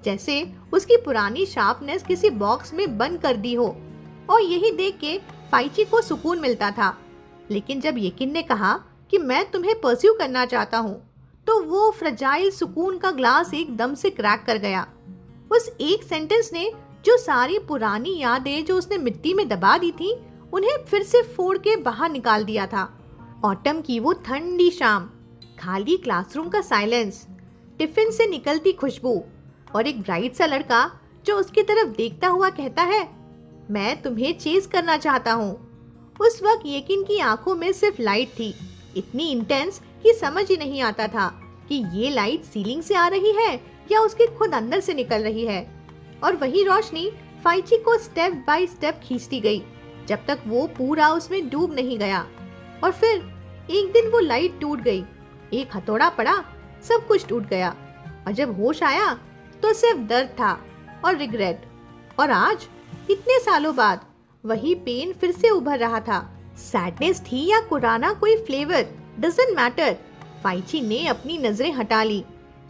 जैसे उसकी पुरानी शार्पनेस किसी बॉक्स में बंद कर दी हो। और यही देख के फाइची को सुकून मिलता था। लेकिन जब येकिन ने कहा कि मैं तुम्हें परस्यू करना चाहता हूँ, तो वो फ्रजाइल सुकून का ग्लास एकदम से क्रैक कर गया। उस एक सेंटेंस ने जो सारी पुरानी यादें जो उसने मिट्टी में दबा दी थी, उन्हें फिर से फोड़ के बाहर निकाल दिया था। ऑटम की वो ठंडी शाम, खाली क्लासरूम का साइलेंस, टिफिन से निकलती खुशबू और एक ब्राइट सा लड़का जो उसकी तरफ देखता हुआ कहता है, मैं तुम्हें चेज करना चाहता हूँ। उस वक्त येकिन की आंखों में सिर्फ लाइट थी, इतनी इंटेंस कि समझ ही नहीं आता था कि ये लाइट सीलिंग से आ रही है या उसके खुद अंदर से निकल रही है। और वही रोशनी फाइची को स्टेप बाय स्टेप खींचती गई, जब तक वो पूरा उसमें डूब नहीं गया। और फिर एक दिन वो लाइट टूट गई, एक हथौड़ा पड़ा, सब कुछ टूट गया। और जब होश आया तो सिर्फ दर्द था और रिग्रेट। और आज इतने सालों बाद वही पेन फिर से उभर रहा था। सैडनेस थी या पुराना कोई फ्लेवर, डजंट मैटर। फाइची ने अपनी नजरें हटा ली,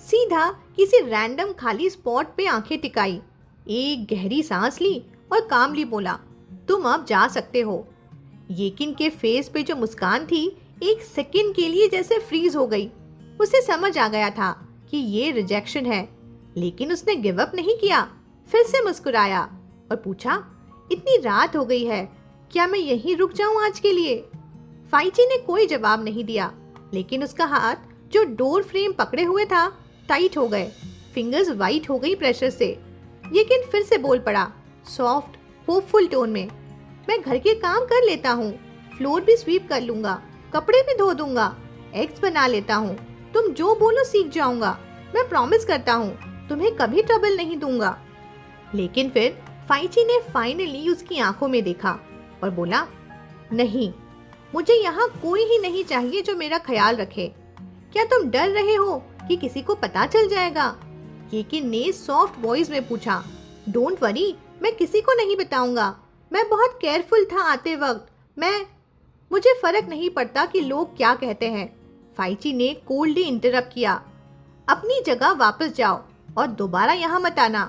सीधा किसी रैंडम खाली स्पॉट पे आंखें टिकाई, एक गहरी सांस ली और कामली बोला, तुम अब जा सकते हो। येकिन के फेस पे जो मुस्कान थी एक सेकंड के लिए जैसे फ्रीज हो गई। उसे समझ आ गया था कि ये रिजेक्शन है, लेकिन उसने गिव अप नहीं किया। फिर से मुस्कुराया और पूछा, इतनी रात हो गई है, क्या मैं यहीं रुक जाऊं आज के लिए? फाइची ने कोई जवाब नहीं दिया, लेकिन उसका हाथ जो डोर फ्रेम पकड़े हुए था टाइट हो गए, फिंगर्स वाइट हो गई प्रेशर से। येकिन फिर से बोल पड़ा, सॉफ्ट होपफुल टोन में, मैं घर के काम कर लेता हूँ, फ्लोर भी स्वीप कर लूंगा, कपड़े भी धो दूंगा, एग्स बना लेता हूँ, तुम जो बोलो सीख जाऊंगा, मैं प्रॉमिस करता हूँ तुम्हें कभी ट्रबल नहीं दूंगा। लेकिन फिर फाइची ने फाइनली उसकी आंखों में देखा और बोला, नहीं, मुझे यहाँ कोई ही नहीं चाहिए जो मेरा ख्याल रखे। क्या तुम डर रहे हो कि किसी को पता चल जाएगा? येकिन ने सॉफ्ट वॉइस में पूछा। डोंट वरी, मैं किसी को नहीं बताऊंगा, मैं बहुत केयरफुल था आते वक्त, मुझे फर्क नहीं पड़ता कि लोग क्या कहते हैं। फाइची ने कोल्डली इंटरप्ट किया, अपनी जगह वापस जाओ और दोबारा यहाँ मत आना।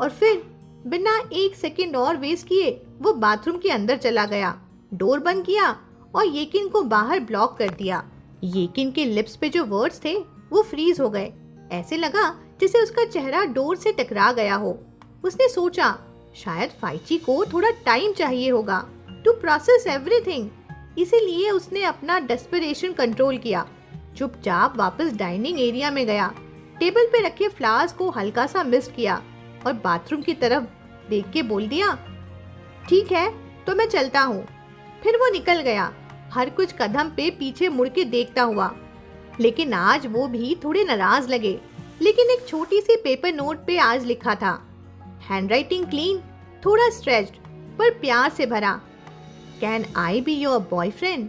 और फिर बिना एक सेकंड और वेस्ट किए वो बाथरूम के अंदर चला गया, डोर बंद किया और येकिन को बाहर ब्लॉक कर दिया। येकिन के लिप्स पे जो वर्ड्स थे वो फ्रीज हो गए, ऐसे लगा जैसे उसका चेहरा डोर से टकरा गया हो। उसने सोचा, शायद फाइची को थोड़ा टाइम चाहिए होगा टू प्रोसेस एवरीथिंग, इसीलिए उसने अपना डेस्परेशन कंट्रोल किया। चुपचाप वापस डाइनिंग एरिया में गया, टेबल पे रखे फ्लावर्स को हल्का सा मिस्ट किया और बाथरूम की तरफ देख के बोल दिया, ठीक है तो मैं चलता हूँ। फिर वो निकल गया, हर कुछ कदम पे पीछे मुड़ के देखता हुआ। लेकिन आज वो भी थोड़े नाराज लगे। लेकिन एक छोटी सी पेपर नोट पे आज लिखा था, हैंडराइटिंग क्लीन, थोड़ा स्ट्रेच्ड पर प्यार से भरा, can I be your boyfriend?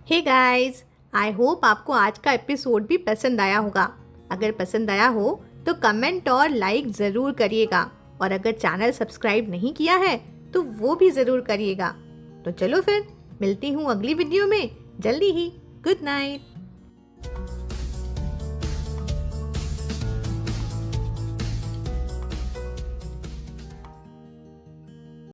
Hey guys, I hope आपको आज का एपिसोड भी पसंद आया होगा। अगर पसंद आया हो तो कमेंट और लाइक ज़रूर करिएगा, और अगर चैनल सब्सक्राइब नहीं किया है तो वो भी ज़रूर करिएगा। तो चलो फिर मिलती हूँ अगली वीडियो में जल्दी ही। Good night.